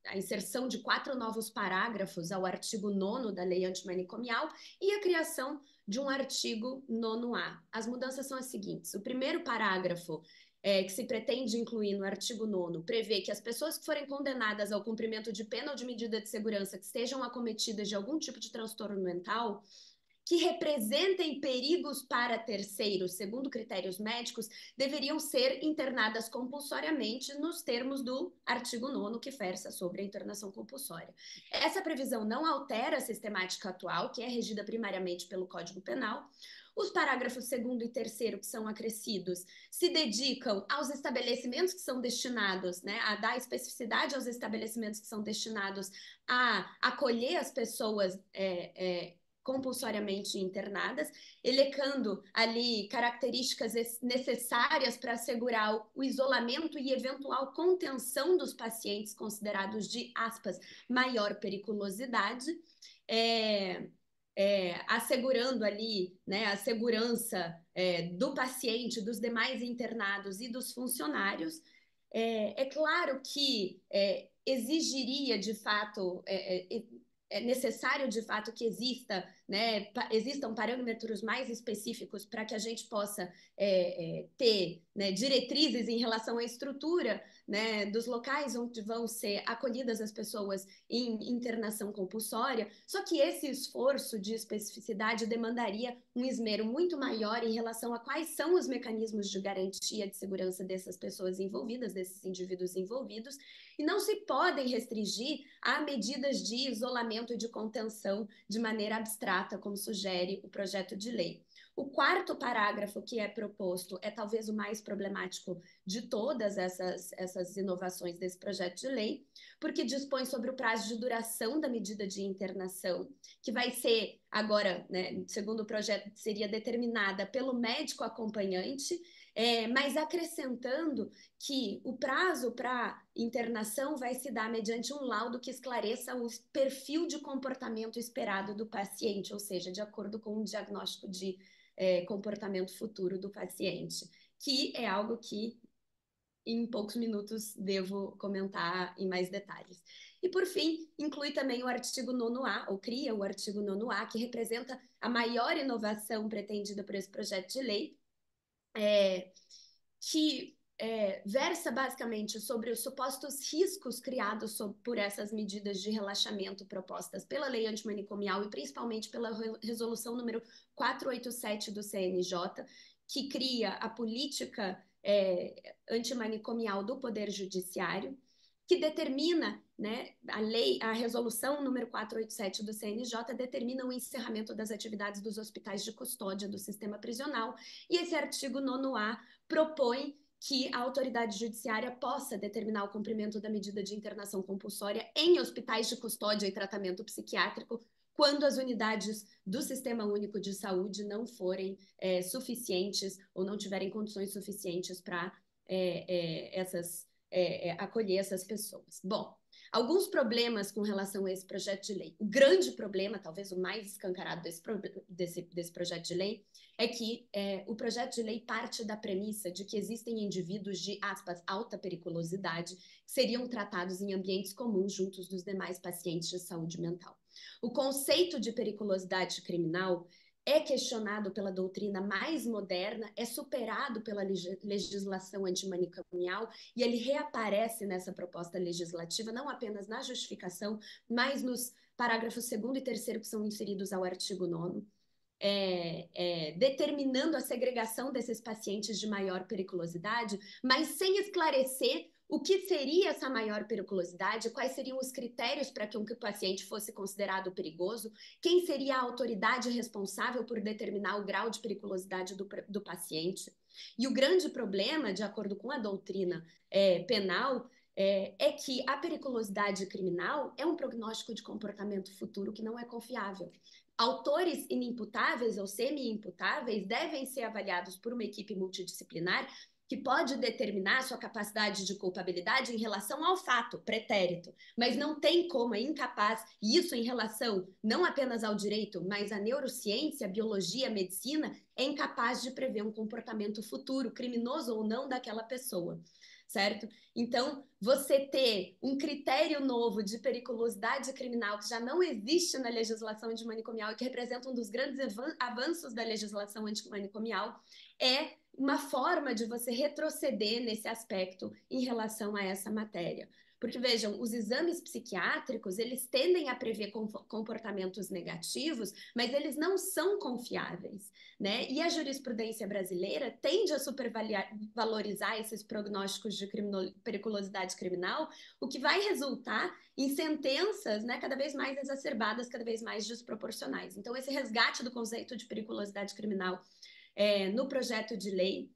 S12: a inserção de 4 novos parágrafos ao artigo 9º da lei antimanicomial e a criação de um artigo 9A. As mudanças são as seguintes. O primeiro parágrafo que se pretende incluir no artigo 9º prevê que as pessoas que forem condenadas ao cumprimento de pena ou de medida de segurança que estejam acometidas de algum tipo de transtorno mental, que representem perigos para terceiros, segundo critérios médicos, deveriam ser internadas compulsoriamente nos termos do artigo 9º, que versa sobre a internação compulsória. Essa previsão não altera a sistemática atual, que é regida primariamente pelo Código Penal. Os parágrafos 2º e 3º, que são acrescidos, se dedicam aos estabelecimentos que são destinados, né, a dar especificidade aos estabelecimentos que são destinados a acolher as pessoas compulsoriamente internadas, elencando ali características necessárias para assegurar o isolamento e eventual contenção dos pacientes considerados de, aspas, maior periculosidade, assegurando ali, né, a segurança do paciente, dos demais internados e dos funcionários. É claro que exigiria, de fato, é necessário, de fato, que existam parâmetros mais específicos para que a gente possa ter, né, diretrizes em relação à estrutura, né, dos locais onde vão ser acolhidas as pessoas em internação compulsória, só que esse esforço de especificidade demandaria um esmero muito maior em relação a quais são os mecanismos de garantia de segurança dessas pessoas envolvidas, desses indivíduos envolvidos, e não se podem restringir a medidas de isolamento e de contenção de maneira abstrata, como sugere o projeto de lei. O 4º parágrafo que é proposto é talvez o mais problemático de todas essas inovações desse projeto de lei, porque dispõe sobre o prazo de duração da medida de internação, que vai ser agora, né, segundo o projeto, seria determinada pelo médico acompanhante, mas acrescentando que o prazo para internação vai se dar mediante um laudo que esclareça o perfil de comportamento esperado do paciente, ou seja, de acordo com o diagnóstico de comportamento futuro do paciente, que é algo que em poucos minutos devo comentar em mais detalhes. E, por fim, inclui também o artigo 9º-A, ou cria o artigo 9º-A, que representa a maior inovação pretendida por esse projeto de lei, que versa basicamente sobre os supostos riscos criados por essas medidas de relaxamento propostas pela lei antimanicomial e principalmente pela resolução número 487 do CNJ, que cria a política antimanicomial do Poder Judiciário, que determina, né, a resolução número 487 do CNJ determina o encerramento das atividades dos hospitais de custódia do sistema prisional, e esse artigo 9º-A propõe que a autoridade judiciária possa determinar o cumprimento da medida de internação compulsória em hospitais de custódia e tratamento psiquiátrico quando as unidades do Sistema Único de Saúde não forem suficientes ou não tiverem condições suficientes para acolher essas pessoas. Bom, alguns problemas com relação a esse projeto de lei. O grande problema, talvez o mais escancarado desse projeto de lei, é que o projeto de lei parte da premissa de que existem indivíduos de, aspas, alta periculosidade que seriam tratados em ambientes comuns juntos dos demais pacientes de saúde mental. O conceito de periculosidade criminal é questionado pela doutrina mais moderna, é superado pela legislação antimanicomial e ele reaparece nessa proposta legislativa, não apenas na justificação, mas nos parágrafos 2º e 3º que são inseridos ao artigo 9º, determinando a segregação desses pacientes de maior periculosidade, mas sem esclarecer o que seria essa maior periculosidade, quais seriam os critérios para que o paciente fosse considerado perigoso, quem seria a autoridade responsável por determinar o grau de periculosidade do paciente. E o grande problema, de acordo com a doutrina penal, é que a periculosidade criminal é um prognóstico de comportamento futuro que não é confiável. Autores inimputáveis ou semi-imputáveis devem ser avaliados por uma equipe multidisciplinar que pode determinar sua capacidade de culpabilidade em relação ao fato, pretérito, mas não tem como, é incapaz, e isso em relação não apenas ao direito, mas à neurociência, à biologia, à medicina, é incapaz de prever um comportamento futuro, criminoso ou não, daquela pessoa, certo? Então, você ter um critério novo de periculosidade criminal que já não existe na legislação antimanicomial e que representa um dos grandes avanços da legislação antimanicomial é uma forma de você retroceder nesse aspecto em relação a essa matéria. Porque, vejam, os exames psiquiátricos, eles tendem a prever comportamentos negativos, mas eles não são confiáveis, né? E a jurisprudência brasileira tende a supervalorizar esses prognósticos de periculosidade criminal, o que vai resultar em sentenças, né, cada vez mais exacerbadas, cada vez mais desproporcionais. Então, esse resgate do conceito de periculosidade criminal no projeto de lei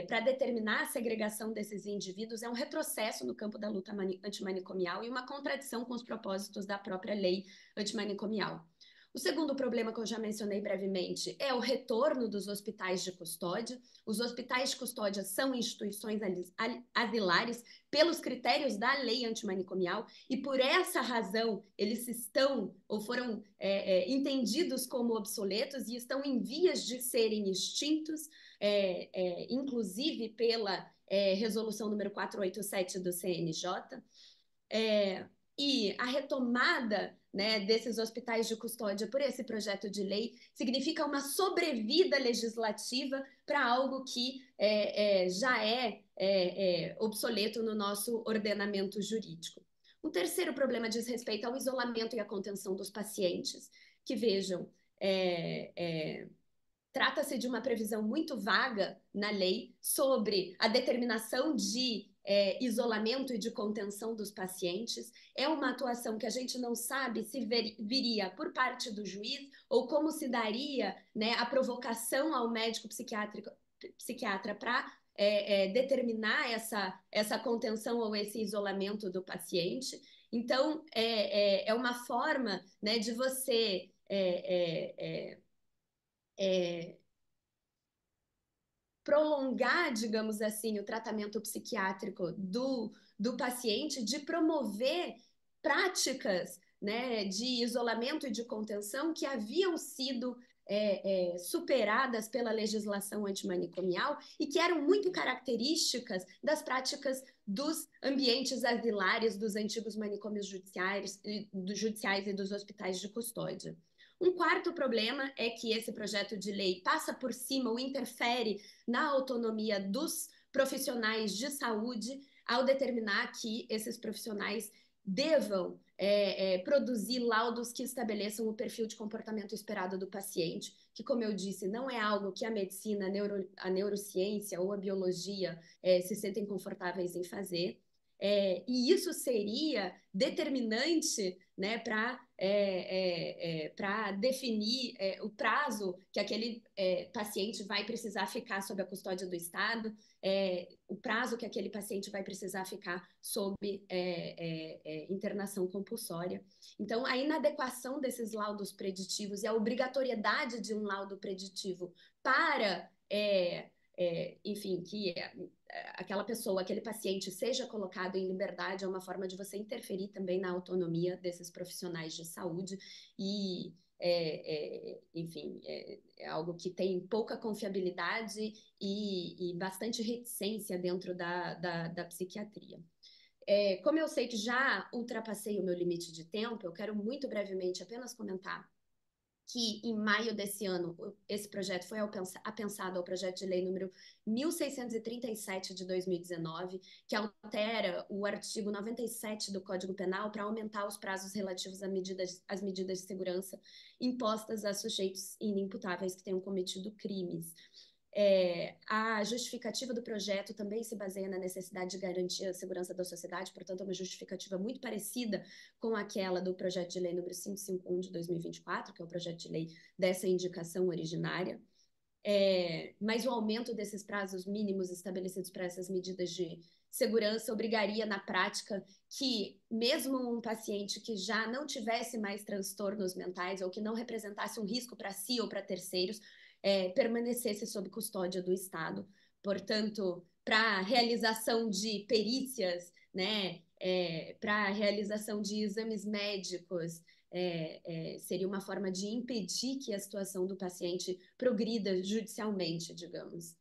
S12: para determinar a segregação desses indivíduos é um retrocesso no campo da luta antimanicomial e uma contradição com os propósitos da própria lei antimanicomial. O segundo problema que eu já mencionei brevemente é o retorno dos hospitais de custódia. Os hospitais de custódia são instituições asilares pelos critérios da lei antimanicomial e por essa razão eles estão ou foram entendidos como obsoletos e estão em vias de serem extintos, inclusive pela resolução número 487 do CNJ. E a retomada, né, desses hospitais de custódia por esse projeto de lei significa uma sobrevida legislativa para algo que já é obsoleto no nosso ordenamento jurídico. Um terceiro problema diz respeito ao isolamento e à contenção dos pacientes, que vejam, trata-se de uma previsão muito vaga na lei sobre a determinação de isolamento e de contenção dos pacientes. É uma atuação que a gente não sabe se viria por parte do juiz ou como se daria, né, a provocação ao médico psiquiatra para determinar essa contenção ou esse isolamento do paciente. Então, é uma forma, né, de você prolongar, digamos assim, o tratamento psiquiátrico do paciente, de promover práticas, né, de isolamento e de contenção que haviam sido superadas pela legislação antimanicomial e que eram muito características das práticas dos ambientes asilares dos antigos manicômios judiciais e dos hospitais de custódia. Um quarto problema é que esse projeto de lei passa por cima ou interfere na autonomia dos profissionais de saúde ao determinar que esses profissionais devam produzir laudos que estabeleçam o perfil de comportamento esperado do paciente, que, como eu disse, não é algo que a medicina, a neurociência ou a biologia se sentem confortáveis em fazer. E isso seria determinante, né, para definir o prazo que aquele paciente vai precisar ficar sob a custódia do Estado, o prazo que aquele paciente vai precisar ficar sob internação compulsória. Então, a inadequação desses laudos preditivos e a obrigatoriedade de um laudo preditivo para, enfim, que aquela pessoa, aquele paciente seja colocado em liberdade é uma forma de você interferir também na autonomia desses profissionais de saúde e, enfim, é algo que tem pouca confiabilidade e bastante reticência dentro da psiquiatria. Como eu sei que já ultrapassei o meu limite de tempo, eu quero muito brevemente apenas comentar que em maio desse ano esse projeto foi apensado ao projeto de lei número 1637 de 2019, que altera o artigo 97 do Código Penal para aumentar os prazos relativos às medidas de segurança impostas a sujeitos inimputáveis que tenham cometido crimes. A justificativa do projeto também se baseia na necessidade de garantir a segurança da sociedade, portanto, é uma justificativa muito parecida com aquela do projeto de lei número 551 de 2024, que é o projeto de lei dessa indicação originária. Mas o aumento desses prazos mínimos estabelecidos para essas medidas de segurança obrigaria, na prática, que mesmo um paciente que já não tivesse mais transtornos mentais ou que não representasse um risco para si ou para terceiros, permanecesse sob custódia do Estado. Portanto, para a realização de perícias, né, para a realização de exames médicos, seria uma forma de impedir que a situação do paciente progrida judicialmente, digamos.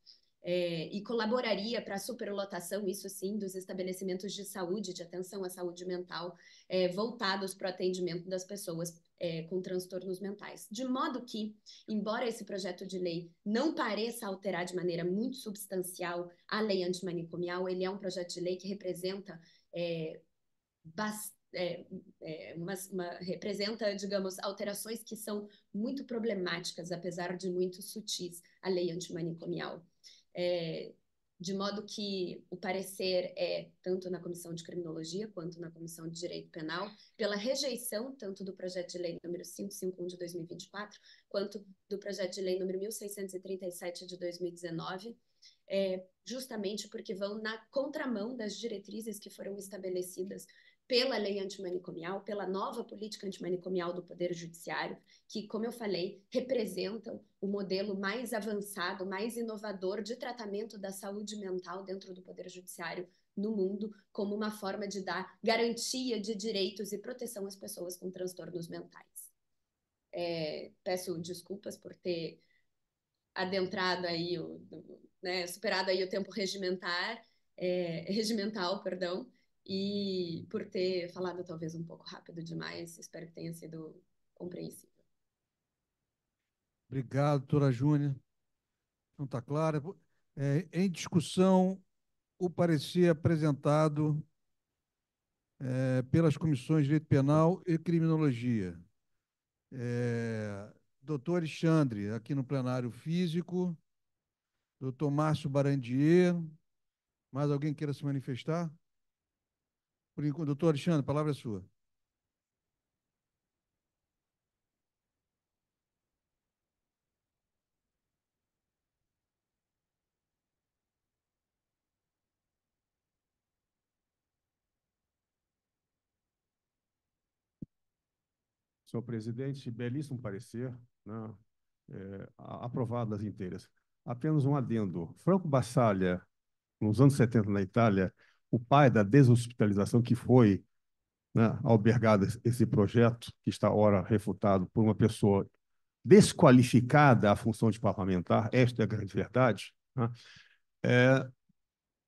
S12: E colaboraria para a superlotação, isso sim, dos estabelecimentos de saúde, de atenção à saúde mental, voltados para o atendimento das pessoas com transtornos mentais. De modo que, embora esse projeto de lei não pareça alterar de maneira muito substancial a lei antimanicomial, ele é um projeto de lei que representa representa, digamos, alterações que são muito problemáticas, apesar de muito sutis, à lei antimanicomial. De modo que o parecer tanto na Comissão de Criminologia quanto na Comissão de Direito Penal, pela rejeição tanto do projeto de lei número 551 de 2024, quanto do projeto de lei número 1637 de 2019, justamente porque vão na contramão das diretrizes que foram estabelecidas pela lei antimanicomial, pela nova política antimanicomial do Poder Judiciário, que, como eu falei, representam o modelo mais avançado, mais inovador de tratamento da saúde mental dentro do Poder Judiciário no mundo, como uma forma de dar garantia de direitos e proteção às pessoas com transtornos mentais. Peço desculpas por ter adentrado aí, superado aí o tempo regimental, perdão, e por ter falado talvez um pouco rápido demais, espero que tenha sido compreensível.
S1: Obrigado, doutora Júnia. Não está claro. Em discussão, o parecer apresentado pelas comissões de Direito Penal e Criminologia. Doutor Alexandre, aqui no plenário físico. Doutor Márcio Barandier. Mais alguém queira se manifestar? Por enquanto, doutor Alexandre, a palavra é sua.
S9: senhor presidente. Belíssimo parecer, né? Aprovado das inteiras. Apenas um adendo. Franco Basaglia, nos anos 70 na Itália, o pai da deshospitalização, que foi, né, albergado esse projeto, que está ora refutado por uma pessoa desqualificada à função de parlamentar, esta é a grande verdade, né?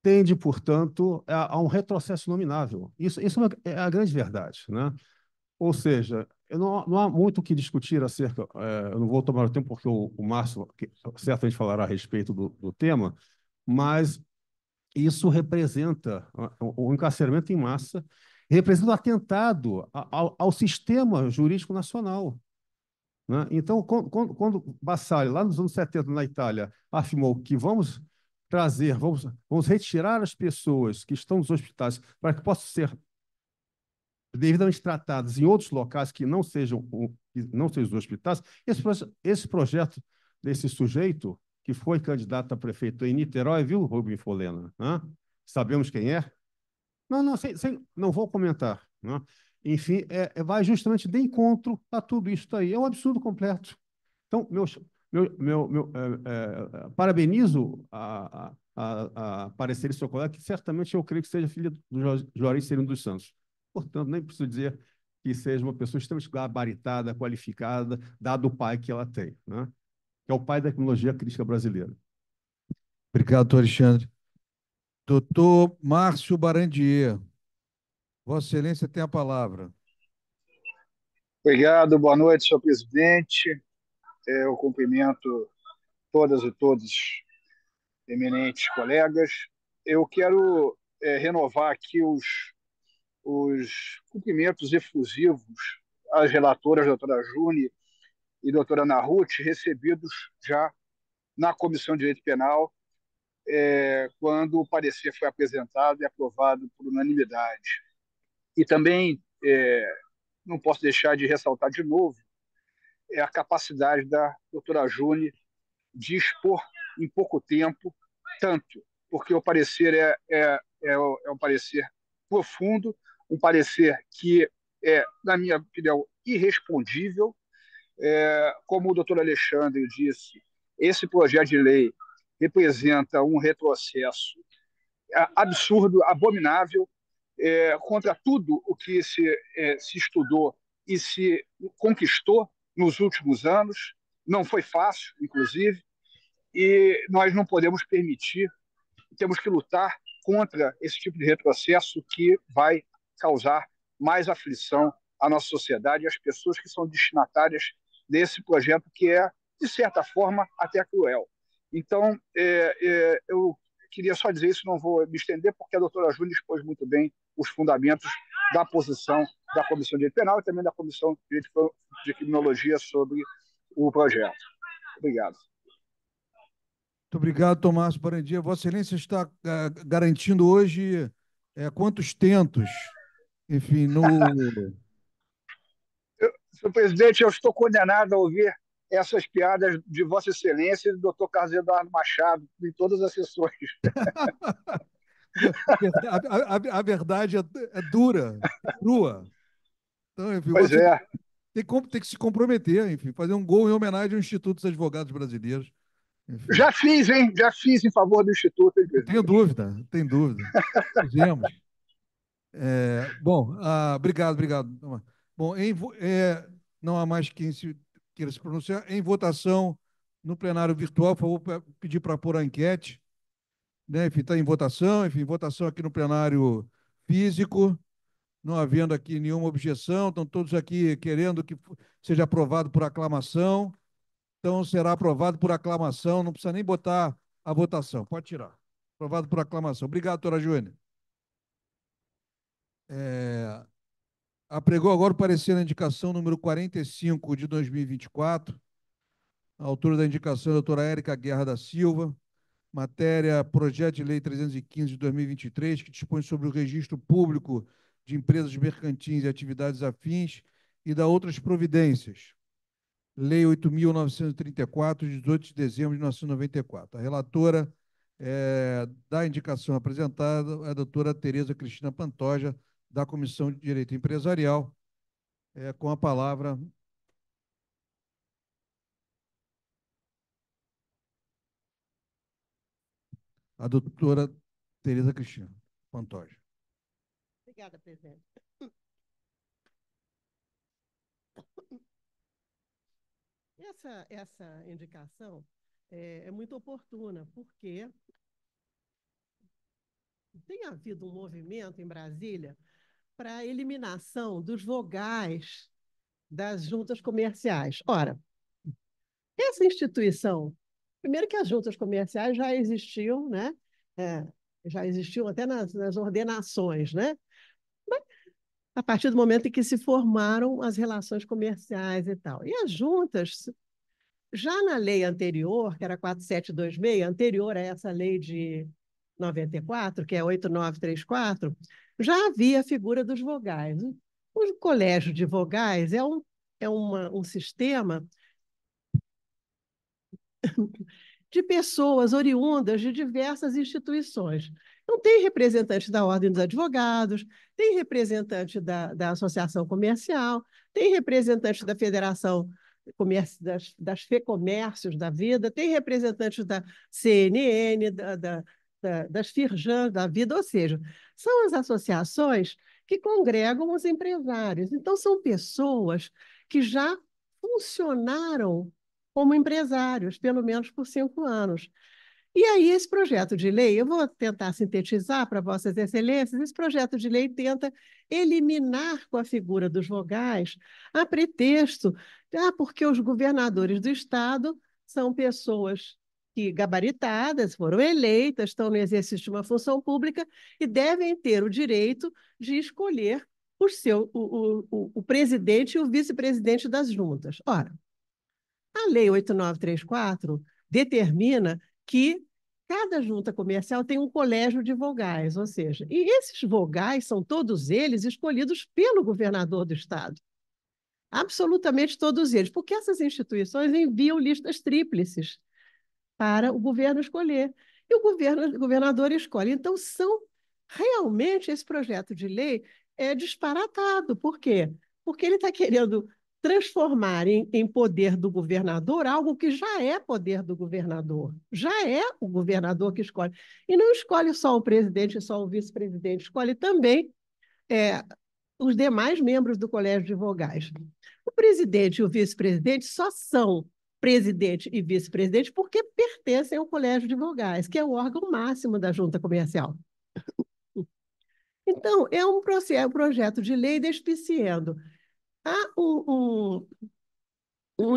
S9: Tende, portanto, a um retrocesso nominável. Isso é a grande verdade, né? Ou seja, não há muito o que discutir acerca. Eu não vou tomar o tempo, porque o Márcio certamente falará a respeito do tema, mas isso representa o encarceramento em massa, representa um atentado ao sistema jurídico nacional, né? Então, quando Basaglia, lá nos anos 70, na Itália, afirmou que vamos retirar as pessoas que estão nos hospitais para que possam ser devidamente tratadas em outros locais que não sejam os hospitais, esse projeto desse sujeito, que foi candidato a prefeito em Niterói, viu, Rubem Folena? Né? Sabemos quem é? Não vou comentar, né? Enfim, vai justamente de encontro a tudo isso aí. É um absurdo completo. Então, parabenizo a parecer do seu colega, que certamente eu creio que seja filha do Juarez Serino dos Santos. Portanto, nem preciso dizer que seja uma pessoa extremamente gabaritada, qualificada, dado o pai que ela tem, né? Que é o pai da tecnologia crítica brasileira.
S1: Obrigado, doutor Alexandre. Doutor Márcio Barandier, Vossa Excelência tem a palavra.
S13: Obrigado, boa noite, senhor presidente. Eu cumprimento todas e todos eminentes colegas. Eu quero renovar aqui os cumprimentos efusivos às relatoras, doutora Juni e doutora Ana Ruth, recebidos já na Comissão de Direito Penal, quando o parecer foi apresentado e aprovado por unanimidade. E também não posso deixar de ressaltar de novo a capacidade da doutora Juni de expor em pouco tempo, tanto porque o parecer é um parecer profundo, um parecer que na minha opinião, irrespondível. Como o doutor Alexandre disse, esse projeto de lei representa um retrocesso absurdo, abominável, contra tudo o que se estudou e se conquistou nos últimos anos. Não foi fácil, inclusive, e nós não podemos permitir, temos que lutar contra esse tipo de retrocesso que vai causar mais aflição à nossa sociedade e às pessoas que são destinatárias desse projeto, que é, de certa forma, até cruel. Então, eu queria só dizer isso, não vou me estender, porque a doutora Júlia expôs muito bem os fundamentos da posição da Comissão de Direito Penal e também da Comissão de Direito de Criminologia sobre o projeto. Obrigado.
S1: Muito obrigado, Tomás Barandier. Vossa Excelência está garantindo hoje quantos tentos? Enfim,
S13: Senhor presidente, eu estou condenado a ouvir essas piadas de Vossa Excelência e do doutor Carlos Eduardo Machado em todas as sessões.
S1: A verdade é dura, é crua. Então, enfim,
S13: pois
S1: você tem que se comprometer, enfim, fazer um gol em homenagem ao Instituto dos Advogados Brasileiros. Enfim.
S13: Já fiz, hein? Já fiz em favor do Instituto. Hein,
S1: tenho dúvida, tem dúvida. Fizemos. Bom, obrigado. Bom, não há mais quem queira se pronunciar. Em votação, no plenário virtual, por favor, pedir para pôr a enquete. Né? Enfim, está em votação. Enfim, votação aqui no plenário físico. Não havendo aqui nenhuma objeção, estão todos aqui querendo que seja aprovado por aclamação. Então, será aprovado por aclamação, não precisa nem botar a votação. Pode tirar. Aprovado por aclamação. Obrigado, doutora Júnior. Apregou agora o parecer na indicação número 45 de 2024. A autora da indicação é a doutora Érica Guerra da Silva. Matéria, projeto de lei 315 de 2023, que dispõe sobre o registro público de empresas mercantis e atividades afins e da outras providências. Lei 8.934, de 18 de dezembro de 1994. A relatora da indicação apresentada é a doutora Tereza Cristina Pantoja, da Comissão de Direito Empresarial. Com a palavra, a doutora Tereza Cristina Pantoja.
S14: Obrigada, presidente. Essa indicação é muito oportuna, porque tem havido um movimento em Brasília para a eliminação dos vogais das juntas comerciais. Ora, essa instituição, primeiro que as juntas comerciais já existiam, né? Já existiam até nas ordenações, né? Mas, a partir do momento em que se formaram as relações comerciais e tal. E as juntas, já na lei anterior, que era 4726, anterior a essa lei de 94, que é 8934, já havia a figura dos vogais. O colégio de vogais é um sistema de pessoas oriundas de diversas instituições. Então, tem representante da Ordem dos Advogados, tem representante da Associação Comercial, tem representante da Federação das FEComércios da vida, tem representantes da CNN, das Firjan da vida, ou seja, são as associações que congregam os empresários. Então, são pessoas que já funcionaram como empresários, pelo menos por 5 anos. E aí, esse projeto de lei, eu vou tentar sintetizar para Vossas Excelências, esse projeto de lei tenta eliminar com a figura dos vogais a pretexto, porque os governadores do Estado são pessoas que gabaritadas, foram eleitas, estão no exercício de uma função pública e devem ter o direito de escolher o presidente e o vice-presidente das juntas. Ora, a Lei 8934 determina que cada junta comercial tem um colégio de vogais, ou seja, e esses vogais são todos eles escolhidos pelo governador do Estado. Absolutamente todos eles, porque essas instituições enviam listas tríplices para o governo escolher. E o governador escolhe. Então, realmente, esse projeto de lei é disparatado. Por quê? Porque ele está querendo transformar em poder do governador algo que já é poder do governador. Já é o governador que escolhe. E não escolhe só o presidente e só o vice-presidente, escolhe também os demais membros do colégio de vogais. O presidente e o vice-presidente só são presidente e vice-presidente porque pertencem ao colégio de vogais, que é o órgão máximo da junta comercial. Então, é um projeto de lei despiciando. Há um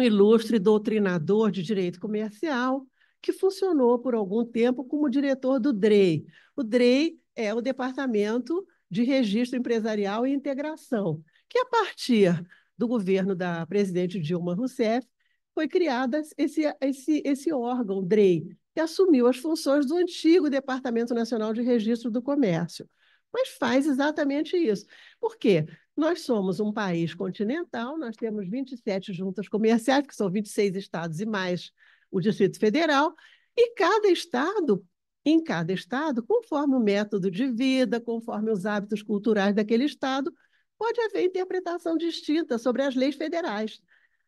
S14: ilustre doutrinador de direito comercial que funcionou por algum tempo como diretor do DREI. O DREI é o Departamento de Registro Empresarial e Integração, que a partir do governo da presidente Dilma Rousseff foi criado esse órgão, DREI, que assumiu as funções do antigo Departamento Nacional de Registro do Comércio. Mas faz exatamente isso. Por quê? Nós somos um país continental, nós temos 27 juntas comerciais, que são 26 estados e mais o Distrito Federal, e em cada estado, conforme o método de vida, conforme os hábitos culturais daquele estado, pode haver interpretação distinta sobre as leis federais.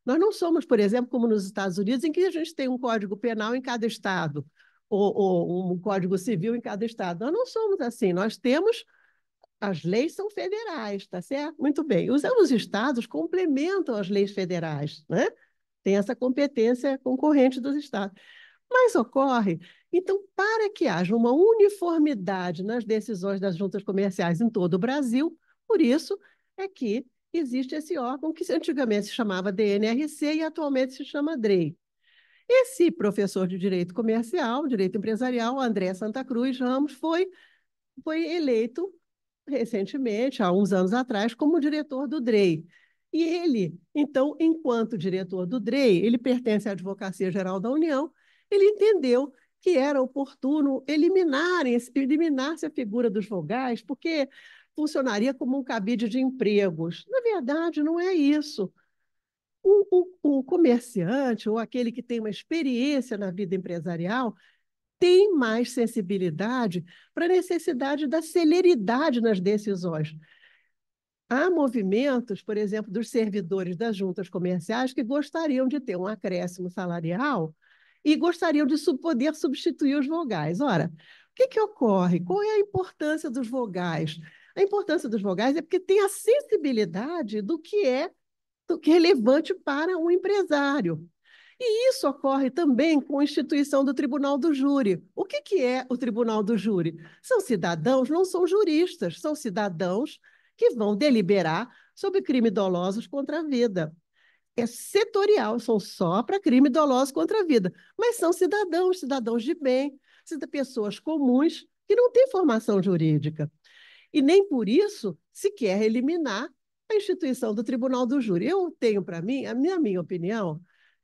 S14: Nós não somos, por exemplo, como nos Estados Unidos, em que a gente tem um código penal em cada estado, ou um código civil em cada estado. Nós não somos assim, nós temos... As leis são federais, tá certo? Muito bem. Os estados complementam as leis federais, né? Tem essa competência concorrente dos estados. Mas ocorre, então, para que haja uma uniformidade nas decisões das juntas comerciais em todo o Brasil, por isso é que existe esse órgão que antigamente se chamava DNRC e atualmente se chama DREI. Esse professor de direito comercial, direito empresarial, André Santa Cruz Ramos, foi eleito recentemente, há uns anos atrás, como diretor do DREI. E ele, então, enquanto diretor do DREI, ele pertence à Advocacia Geral da União, ele entendeu que era oportuno eliminar-se a figura dos vogais, porque funcionaria como um cabide de empregos. Na verdade, não é isso. O comerciante, ou aquele que tem uma experiência na vida empresarial, tem mais sensibilidade para a necessidade da celeridade nas decisões. Há movimentos, por exemplo, dos servidores das juntas comerciais que gostariam de ter um acréscimo salarial e gostariam de poder substituir os vogais. Ora, o que ocorre? Qual é a importância dos vogais? A importância dos vogais é porque tem a sensibilidade do que é relevante para um empresário. E isso ocorre também com a instituição do Tribunal do Júri. O que é o Tribunal do Júri? São cidadãos, não são juristas, são cidadãos que vão deliberar sobre crimes dolosos contra a vida. É setorial, são só para crime doloso contra a vida, mas são cidadãos de bem, pessoas comuns que não têm formação jurídica. E nem por isso se quer eliminar a instituição do Tribunal do Júri. Eu tenho para mim, a minha opinião,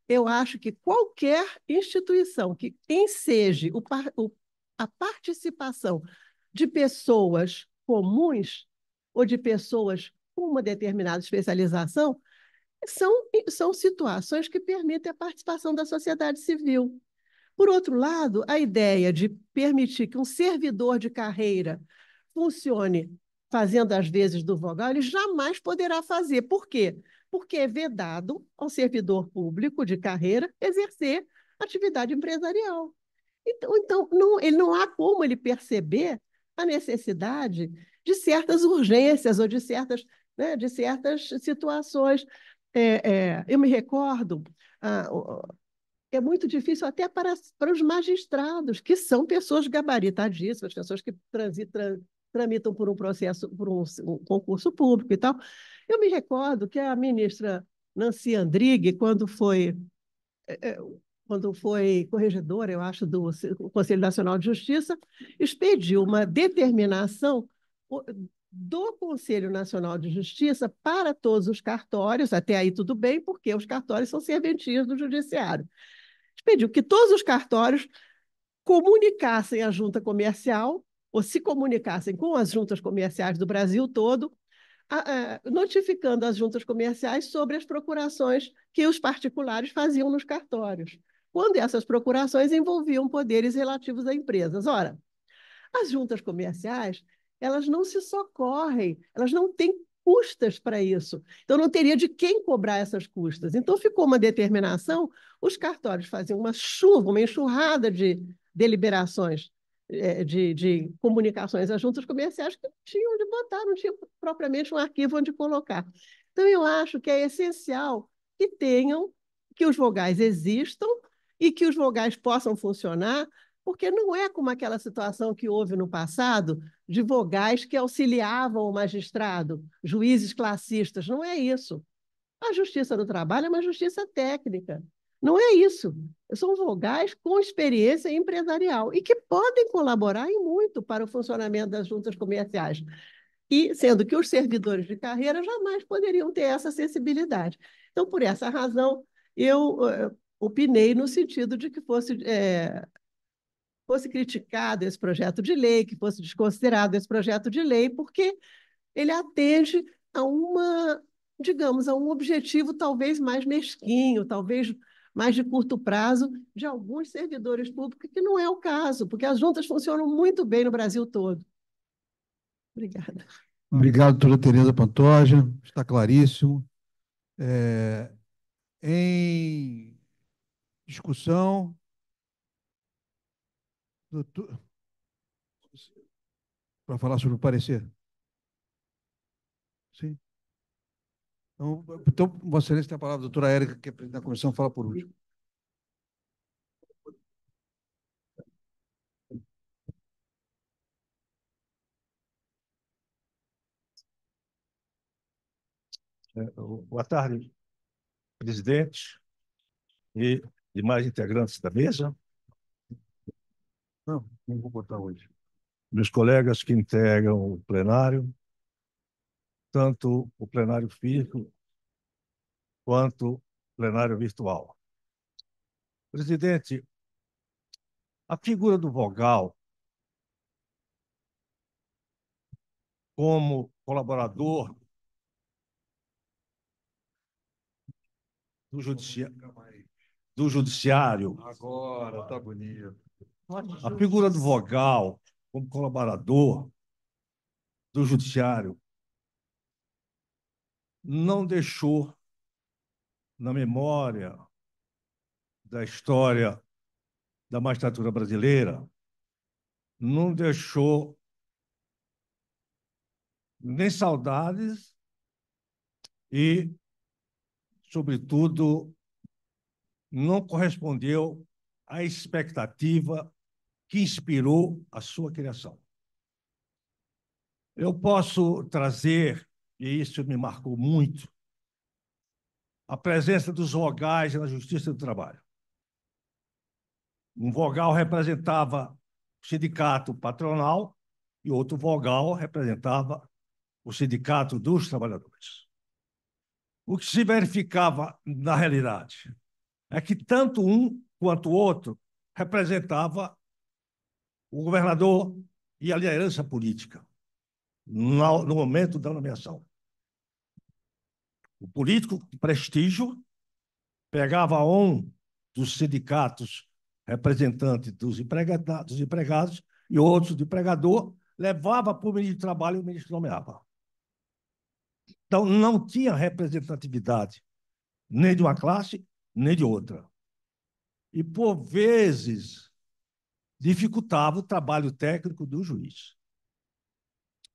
S14: eu acho que qualquer instituição que enseje a participação de pessoas comuns ou de pessoas com uma determinada especialização são situações que permitem a participação da sociedade civil. Por outro lado, a ideia de permitir que um servidor de carreira funcione fazendo as vezes do vogal, ele jamais poderá fazer. Por quê? Porque é vedado ao servidor público de carreira exercer atividade empresarial. Então ele não há como ele perceber a necessidade de certas urgências ou de certas situações. Eu me recordo, é muito difícil até para os magistrados, que são pessoas gabaritadíssimas, pessoas que tramitam por um processo, por um concurso público e tal. Eu me recordo que a ministra Nancy Andrighi, quando foi corregedora, eu acho, do Conselho Nacional de Justiça, expediu uma determinação do Conselho Nacional de Justiça para todos os cartórios, até aí tudo bem, porque os cartórios são serventias do Judiciário. Expediu que todos os cartórios comunicassem à junta comercial, ou se comunicassem com as juntas comerciais do Brasil todo, notificando as juntas comerciais sobre as procurações que os particulares faziam nos cartórios, quando essas procurações envolviam poderes relativos a empresas. Ora, as juntas comerciais, elas não se socorrem, elas não têm custas para isso. Então, não teria de quem cobrar essas custas. Então, ficou uma determinação, os cartórios faziam uma enxurrada de deliberações, de comunicações às juntas comerciais que não tinham onde botar, não tinha propriamente um arquivo onde colocar. Então, eu acho que é essencial que os vogais existam e que os vogais possam funcionar, porque não é como aquela situação que houve no passado de vogais que auxiliavam o magistrado, juízes classistas. Não é isso. A Justiça do Trabalho é uma justiça técnica. Não é isso. São vogais com experiência empresarial e que podem colaborar em muito para o funcionamento das juntas comerciais. E sendo que os servidores de carreira jamais poderiam ter essa sensibilidade. Então, por essa razão, eu opinei no sentido de que fosse criticado esse projeto de lei, que fosse desconsiderado esse projeto de lei, porque ele atende digamos, a um objetivo talvez mais mesquinho, talvez mais de curto prazo, de alguns servidores públicos, que não é o caso, porque as juntas funcionam muito bem no Brasil todo. Obrigada.
S1: Obrigado, doutora Tereza Pantoja, está claríssimo. Em discussão, para falar sobre o parecer? Sim. Então, Vossa Excelência tem a palavra, a doutora Érica, que é presidente da comissão, fala por último.
S11: Boa tarde, presidente e demais integrantes da mesa.
S1: Não vou botar hoje.
S11: Meus colegas que integram o plenário, tanto o plenário físico quanto o plenário virtual. Presidente, a figura do vogal como colaborador do judiciário.
S1: Agora está bonito.
S11: A figura do vogal como colaborador do judiciário não deixou na memória da história da magistratura brasileira não deixou nem saudades e, sobretudo, não correspondeu à expectativa que inspirou a sua criação. Eu posso trazer, e isso me marcou muito, a presença dos vogais na Justiça do Trabalho. Um vogal representava o sindicato patronal e outro vogal representava o sindicato dos trabalhadores. O que se verificava na realidade é que tanto um quanto o outro representava o governador e a liderança política no momento da nomeação. O político de prestígio pegava um dos sindicatos representantes dos empregados e outros do empregador, levava para o ministro do Trabalho e o ministro nomeava. Então, não tinha representatividade nem de uma classe, nem de outra. E, por vezes, dificultava o trabalho técnico do juiz.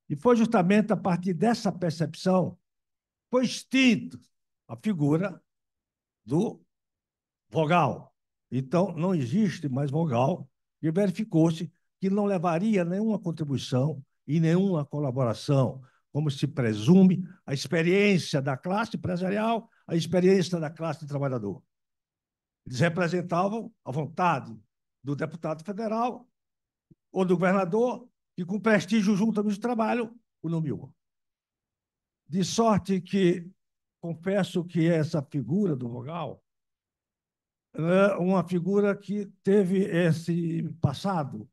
S11: E foi justamente a partir dessa percepção que foi extinta a figura do vogal. Então, não existe mais vogal, e verificou-se que não levaria nenhuma contribuição e nenhuma colaboração, como se presume, a experiência da classe empresarial, a experiência da classe trabalhador. Eles representavam a vontade do deputado federal ou do governador, que, com prestígio junto ao ministro do Trabalho, o nomeou. De sorte que, confesso que essa figura do vogal é uma figura que teve esse passado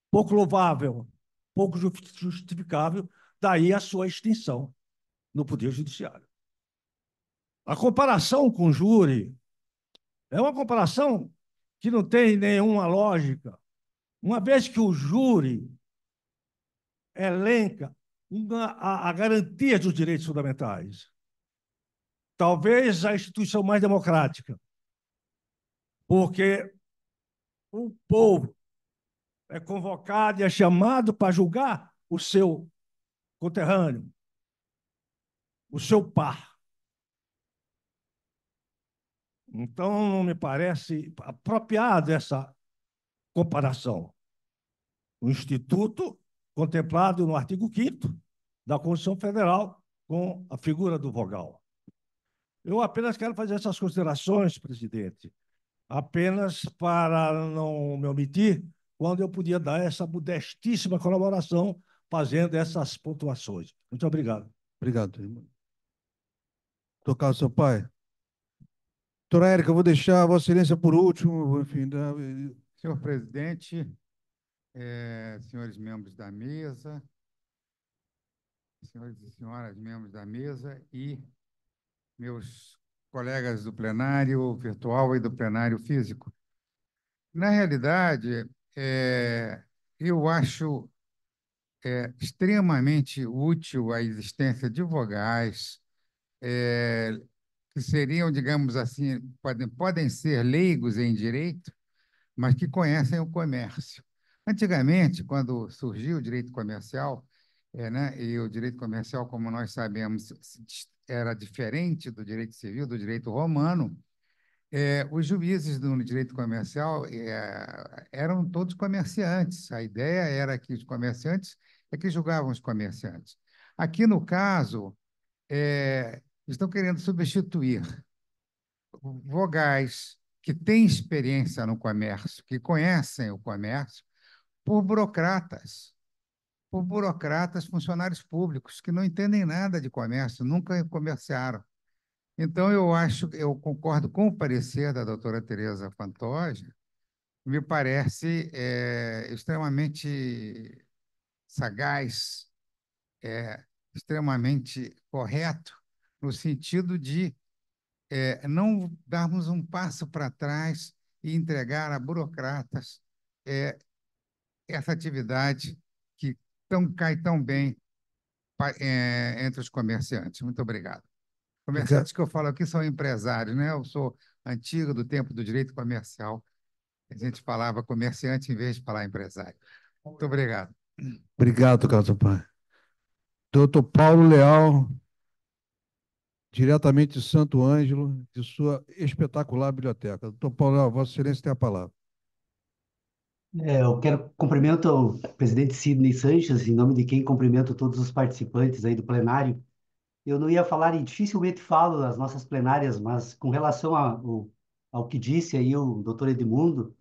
S11: pouco louvável, pouco justificável, daí a sua extinção no Poder Judiciário. A comparação com o júri é uma comparação que não tem nenhuma lógica, uma vez que o júri elenca a garantia dos direitos fundamentais. Talvez a instituição mais democrática, porque o povo é convocado e é chamado para julgar o seu conterrâneo, o seu par. Então, não me parece apropriado essa comparação. O Instituto, contemplado no artigo 5º da Constituição Federal, com a figura do vogal. Eu apenas quero fazer essas considerações, presidente, apenas para não me omitir, quando eu podia dar essa modestíssima colaboração fazendo essas pontuações. Muito obrigado.
S1: Obrigado, irmão. Tocar o seu pai. Doutora Érica, eu vou deixar a Vossa Excelência por último. Enfim,
S15: Senhor presidente, senhores membros da mesa, senhores e senhoras membros da mesa e meus colegas do plenário virtual e do plenário físico. Na realidade, eu acho extremamente útil a existência de vogais que seriam, digamos assim, podem ser leigos em direito, mas que conhecem o comércio. Antigamente, quando surgiu o direito comercial, né, e o direito comercial, como nós sabemos, era diferente do direito civil, do direito romano, os juízes do direito comercial eram todos comerciantes. A ideia era que os comerciantes que julgavam os comerciantes. Aqui, no caso, estão querendo substituir vogais que têm experiência no comércio, que conhecem o comércio, por burocratas, funcionários públicos, que não entendem nada de comércio, nunca comerciaram. Então, eu concordo com o parecer da doutora Tereza Pantoja, me parece extremamente sagaz, extremamente correto, no sentido de não darmos um passo para trás e entregar a burocratas essa atividade que cai tão bem entre os comerciantes. Muito obrigado. Comerciantes que eu falo aqui são empresários, né? Eu sou antigo do tempo do direito comercial A gente falava comerciante em vez de falar empresário. Muito obrigado.
S1: Obrigado, Carlos Sampaio. Doutor Paulo Leal, diretamente de Santo Ângelo, de sua espetacular biblioteca. Doutor Paulo Leal, Vossa Excelência tem a palavra.
S16: Eu quero cumprimento o presidente Sidney Sanches, em nome de quem cumprimento todos os participantes aí do plenário. Eu não ia falar e dificilmente falo nas nossas plenárias, mas com relação ao que disse aí o doutor Edmundo,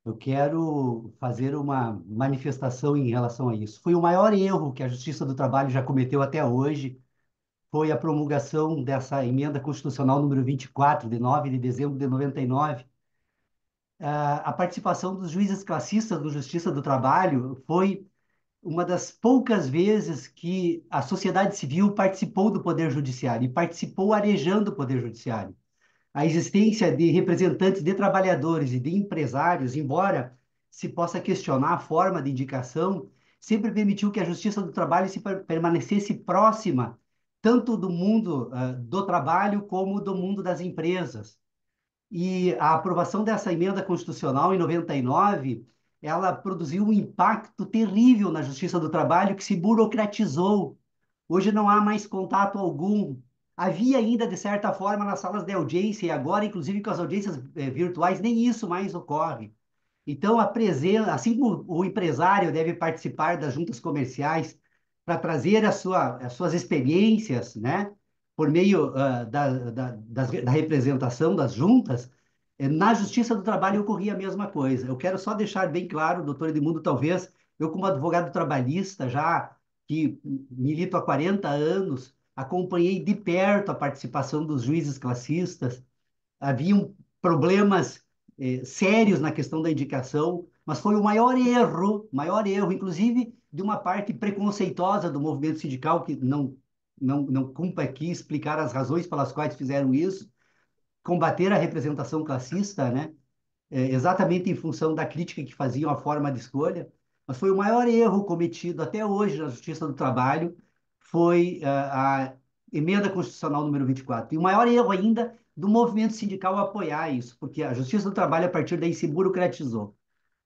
S16: eu quero fazer uma manifestação em relação a isso. Foi o maior erro que a Justiça do Trabalho já cometeu até hoje, foi a promulgação dessa emenda constitucional número 24, de 9 de dezembro de 99. A participação dos juízes classistas do Justiça do Trabalho foi uma das poucas vezes que a sociedade civil participou do Poder Judiciário e participou arejando o Poder Judiciário. A existência de representantes de trabalhadores e de empresários, embora se possa questionar a forma de indicação, sempre permitiu que a Justiça do Trabalho permanecesse próxima tanto do mundo do trabalho como do mundo das empresas. E a aprovação dessa emenda constitucional em 99, ela produziu um impacto terrível na Justiça do Trabalho que se burocratizou. Hoje não há mais contato algum. Havia ainda, de certa forma, nas salas de audiência, e agora, inclusive com as audiências virtuais, nem isso mais ocorre. Então, a presença, assim como o empresário deve participar das juntas comerciais para trazer as suas experiências, né, por meio da representação das juntas, na Justiça do Trabalho ocorria a mesma coisa. Eu quero só deixar bem claro, doutor Edmundo, talvez, eu como advogado trabalhista, já que milito há 40 anos, acompanhei de perto a participação dos juízes classistas, haviam problemas sérios na questão da indicação, mas foi o maior erro, inclusive de uma parte preconceituosa do movimento sindical, que não cumpre aqui explicar as razões pelas quais fizeram isso, combater a representação classista, né? Exatamente em função da crítica que faziam à forma de escolha, mas foi o maior erro cometido até hoje na Justiça do Trabalho, foi a emenda constitucional número 24. E o maior erro ainda do movimento sindical apoiar isso, porque a Justiça do Trabalho, a partir daí, se burocratizou.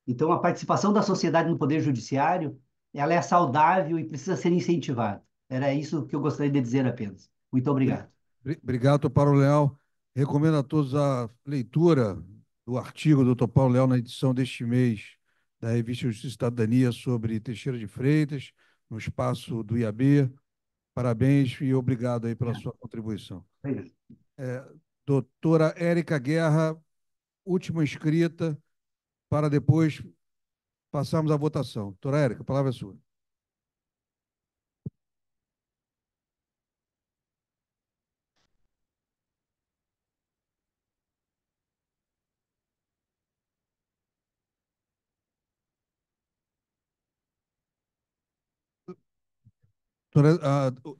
S16: Então, a participação da sociedade no Poder Judiciário, ela é saudável e precisa ser incentivada. Era isso que eu gostaria de dizer apenas. Muito obrigado.
S1: Obrigado, doutor Paulo Leal. Recomendo a todos a leitura do artigo do doutor Paulo Leal na edição deste mês da revista Justiça e Cidadania sobre Teixeira de Freitas, no espaço do IAB. Parabéns e obrigado aí pela sua contribuição. Doutora Érica Guerra, última inscrita, para depois passarmos à votação. Doutora Érica, a palavra é sua.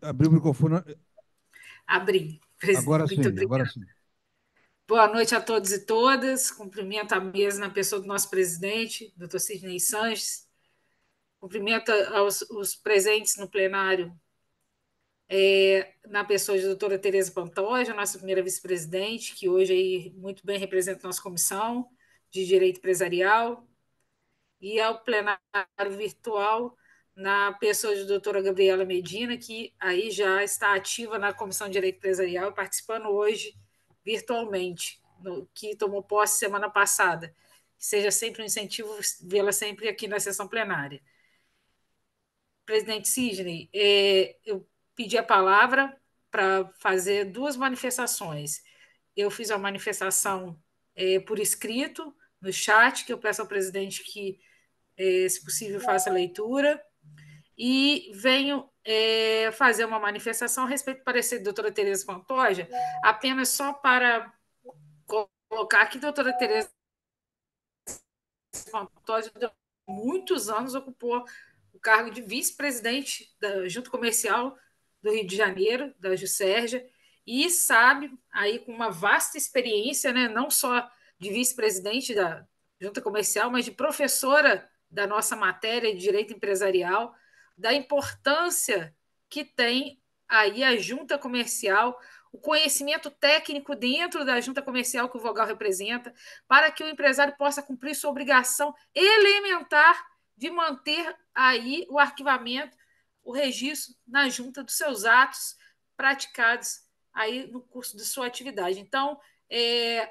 S1: Abriu o microfone.
S17: Abri.
S1: Agora
S17: Muito
S1: sim,
S17: obrigada.
S1: agora sim.
S17: Boa noite a todos e todas. Cumprimento a mesa na pessoa do nosso presidente, doutor Sidney Sanches. Cumprimento os presentes no plenário, na pessoa de doutora Tereza Pantoja, nossa primeira vice-presidente, que hoje aí muito bem representa a nossa comissão de Direito Empresarial, e ao plenário virtual, na pessoa de doutora Gabriela Medina, que aí já está ativa na Comissão de Direito Empresarial, participando hoje virtualmente, que tomou posse semana passada. Que seja sempre um incentivo vê-la sempre aqui na sessão plenária. Presidente Sidney, eu pedi a palavra para fazer duas manifestações. Eu fiz uma manifestação por escrito, no chat, que eu peço ao presidente que, se possível, faça a leitura, e venho fazer uma manifestação a respeito do parecer da doutora Tereza Pantoja, apenas só para colocar que a doutora Tereza Pantoja, durante muitos anos, ocupou o cargo de vice-presidente da Junta Comercial do Rio de Janeiro, da Juscerja, e sabe, aí com uma vasta experiência, né, não só de vice-presidente da Junta Comercial, mas de professora da nossa matéria de Direito Empresarial, da importância que tem aí a Junta Comercial, o conhecimento técnico dentro da junta comercial que o Vogal representa, para que o empresário possa cumprir sua obrigação elementar de manter aí o arquivamento, o registro na junta dos seus atos praticados aí no curso de sua atividade. Então,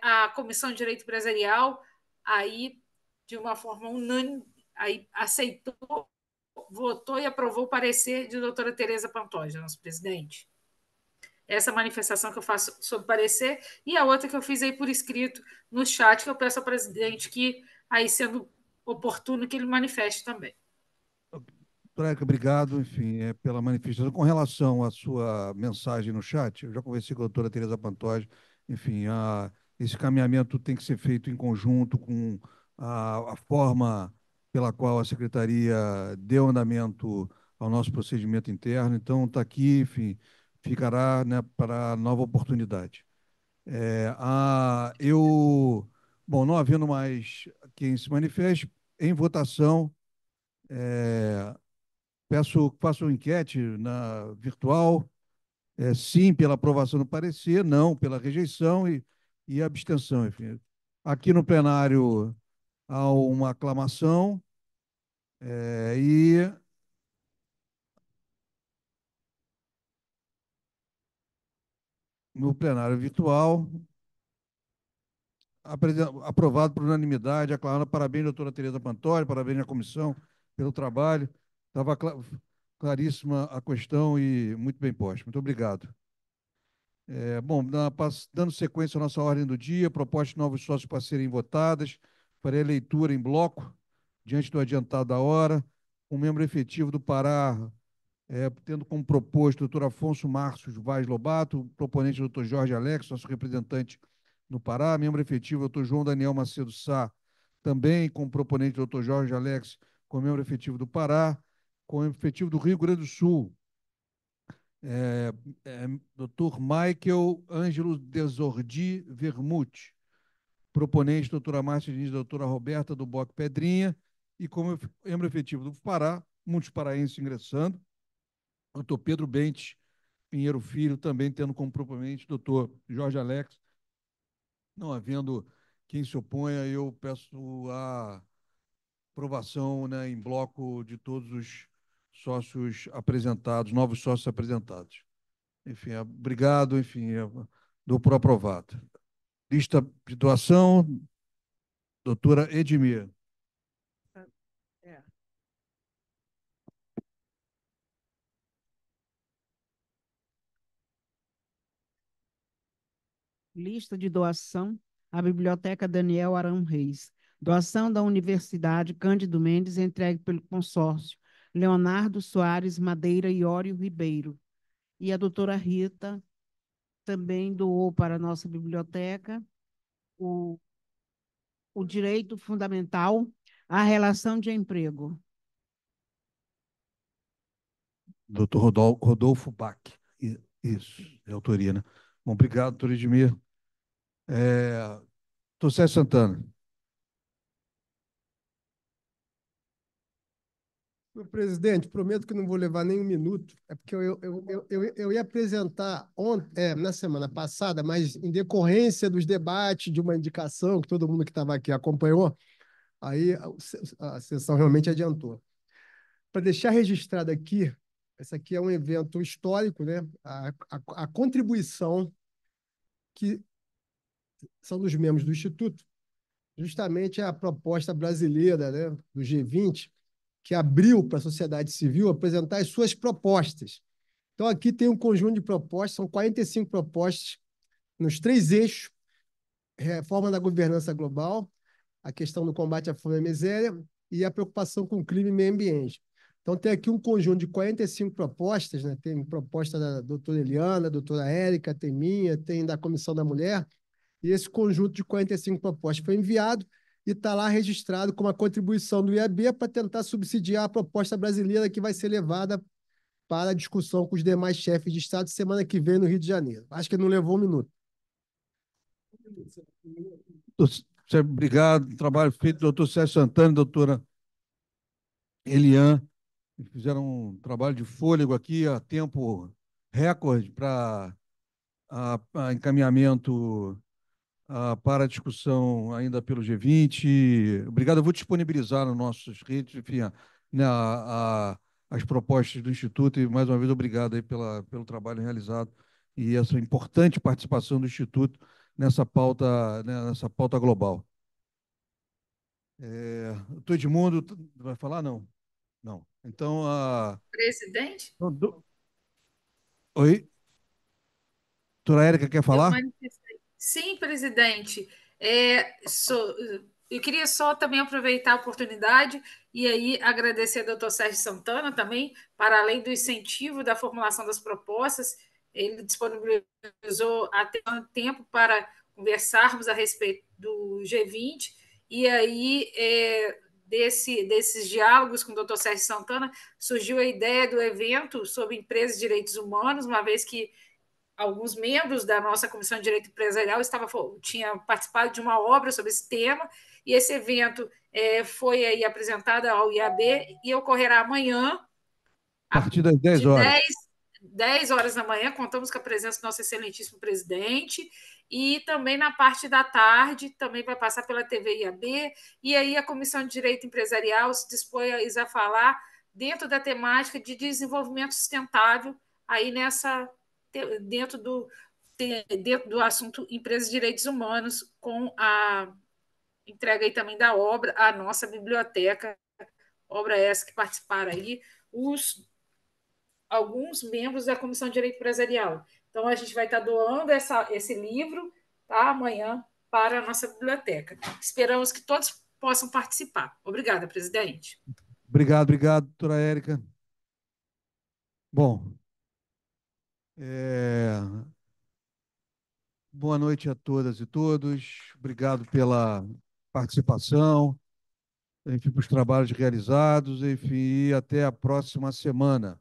S17: a Comissão de Direito Empresarial, aí, de uma forma unânime, aí, aceitou, votou e aprovou o parecer de doutora Tereza Pantoja, nosso presidente. Essa manifestação que eu faço sobre parecer, e a outra que eu fiz aí por escrito no chat, que eu peço ao presidente que, aí sendo oportuno, que ele manifeste também.
S1: Doutora, obrigado, enfim, pela manifestação. Com relação à sua mensagem no chat, eu já conversei com a doutora Tereza Pantoja, enfim, esse caminhamento tem que ser feito em conjunto com a forma pela qual a Secretaria deu andamento ao nosso procedimento interno, então está aqui, enfim, ficará, né, para nova oportunidade. Bom, não havendo mais quem se manifeste, em votação, faço uma enquete virtual, sim pela aprovação do parecer, não pela rejeição e abstenção. Enfim. Aqui no plenário há uma aclamação e no plenário virtual, aprovado por unanimidade, aclamado. Parabéns, doutora Tereza Pantoja, parabéns à comissão pelo trabalho. Estava claríssima a questão e muito bem posta. Muito obrigado. Bom, dando sequência à nossa ordem do dia, propostas de novos sócios para serem votadas, farei a leitura em bloco, diante do adiantado da hora. Um membro efetivo do Pará, tendo como proposto o doutor Afonso Márcio Vaz Lobato, proponente o doutor Jorge Alex, nosso representante no Pará. Membro efetivo, o doutor João Daniel Macedo Sá, também como proponente o doutor Jorge Alex, como membro efetivo do Pará. Como efetivo do Rio Grande do Sul, Dr. Michael Ângelo Desordi Vermute, proponente, doutora Márcia Diniz, doutora Roberta do Boc Pedrinha, e como membro efetivo do Pará, muitos paraenses ingressando, doutor Pedro Bentes Pinheiro Filho, também tendo como proponente doutor Jorge Alex. Não havendo quem se oponha, eu peço a aprovação, né, em bloco de todos os sócios apresentados, novos sócios apresentados. Enfim, obrigado, enfim, dou por aprovado. Lista de doação, doutora Edmir.
S18: Lista de doação à Biblioteca Daniel Arão Reis. Doação da Universidade Cândido Mendes, entregue pelo consórcio Leonardo Soares Madeira e Iório Ribeiro. E a doutora Rita também doou para a nossa biblioteca o direito fundamental à relação de emprego.
S1: Doutor Rodolfo Bach. Isso, é autoria, né? Bom, obrigado, doutor Edmir. Doutor Sérgio Santana.
S3: Senhor presidente, prometo que não vou levar nem um minuto, é porque eu ia apresentar na semana passada, mas em decorrência dos debates de uma indicação que todo mundo que estava aqui acompanhou, aí a sessão realmente adiantou. Para deixar registrado aqui, esse aqui é um evento histórico, né? A contribuição que são dos membros do Instituto, justamente a proposta brasileira, né, do G20, que abriu para a sociedade civil apresentar as suas propostas. Então, aqui tem um conjunto de propostas, são 45 propostas nos 3 eixos: reforma da governança global, a questão do combate à fome e à miséria e a preocupação com o crime e meio ambiente. Então, tem aqui um conjunto de 45 propostas, né? Tem proposta da doutora Eliana, da doutora Érica, tem minha, tem da Comissão da Mulher, e esse conjunto de 45 propostas foi enviado e está lá registrado como a contribuição do IAB para tentar subsidiar a proposta brasileira que vai ser levada para a discussão com os demais chefes de Estado semana que vem no Rio de Janeiro. Acho que não levou um minuto.
S1: Obrigado, trabalho feito, doutor Sérgio Santana e doutora Eliane. Fizeram um trabalho de fôlego aqui, a tempo recorde, para a encaminhamento para discussão ainda pelo G20. Obrigado, eu vou disponibilizar nas nossas redes, enfim, né, as propostas do Instituto, e mais uma vez obrigado aí pelo trabalho realizado e essa importante participação do Instituto nessa pauta, né, nessa pauta global. O Edmundo vai falar? Não. Não. Então,
S17: Presidente?
S1: Oi? Doutora Érica quer falar?
S17: Sim, presidente. Eu queria só também aproveitar a oportunidade e aí agradecer ao doutor Sérgio Santana também, para além do incentivo da formulação das propostas, ele disponibilizou até um tempo para conversarmos a respeito do G20, e aí desses diálogos com o doutor Sérgio Santana surgiu a ideia do evento sobre empresas e direitos humanos, uma vez que alguns membros da nossa Comissão de Direito Empresarial tinham participado de uma obra sobre esse tema, e esse evento foi aí apresentado ao IAB e ocorrerá amanhã,
S1: a partir das 10 horas.
S17: 10 horas da manhã. Contamos com a presença do nosso excelentíssimo presidente, e também na parte da tarde, também vai passar pela TV IAB, e aí a Comissão de Direito Empresarial se dispõe a falar dentro da temática de desenvolvimento sustentável, aí dentro do assunto Empresas e Direitos Humanos, com a entrega aí também da obra à nossa biblioteca, obra essa que participaram aí alguns membros da Comissão de Direito Empresarial. Então, a gente vai estar doando esse livro, tá, amanhã para a nossa biblioteca. Esperamos que todos possam participar. Obrigada, presidente.
S1: Obrigado, doutora Érica. Bom, boa noite a todas e todos. Obrigado pela participação, enfim, pelos trabalhos realizados, enfim, e até a próxima semana.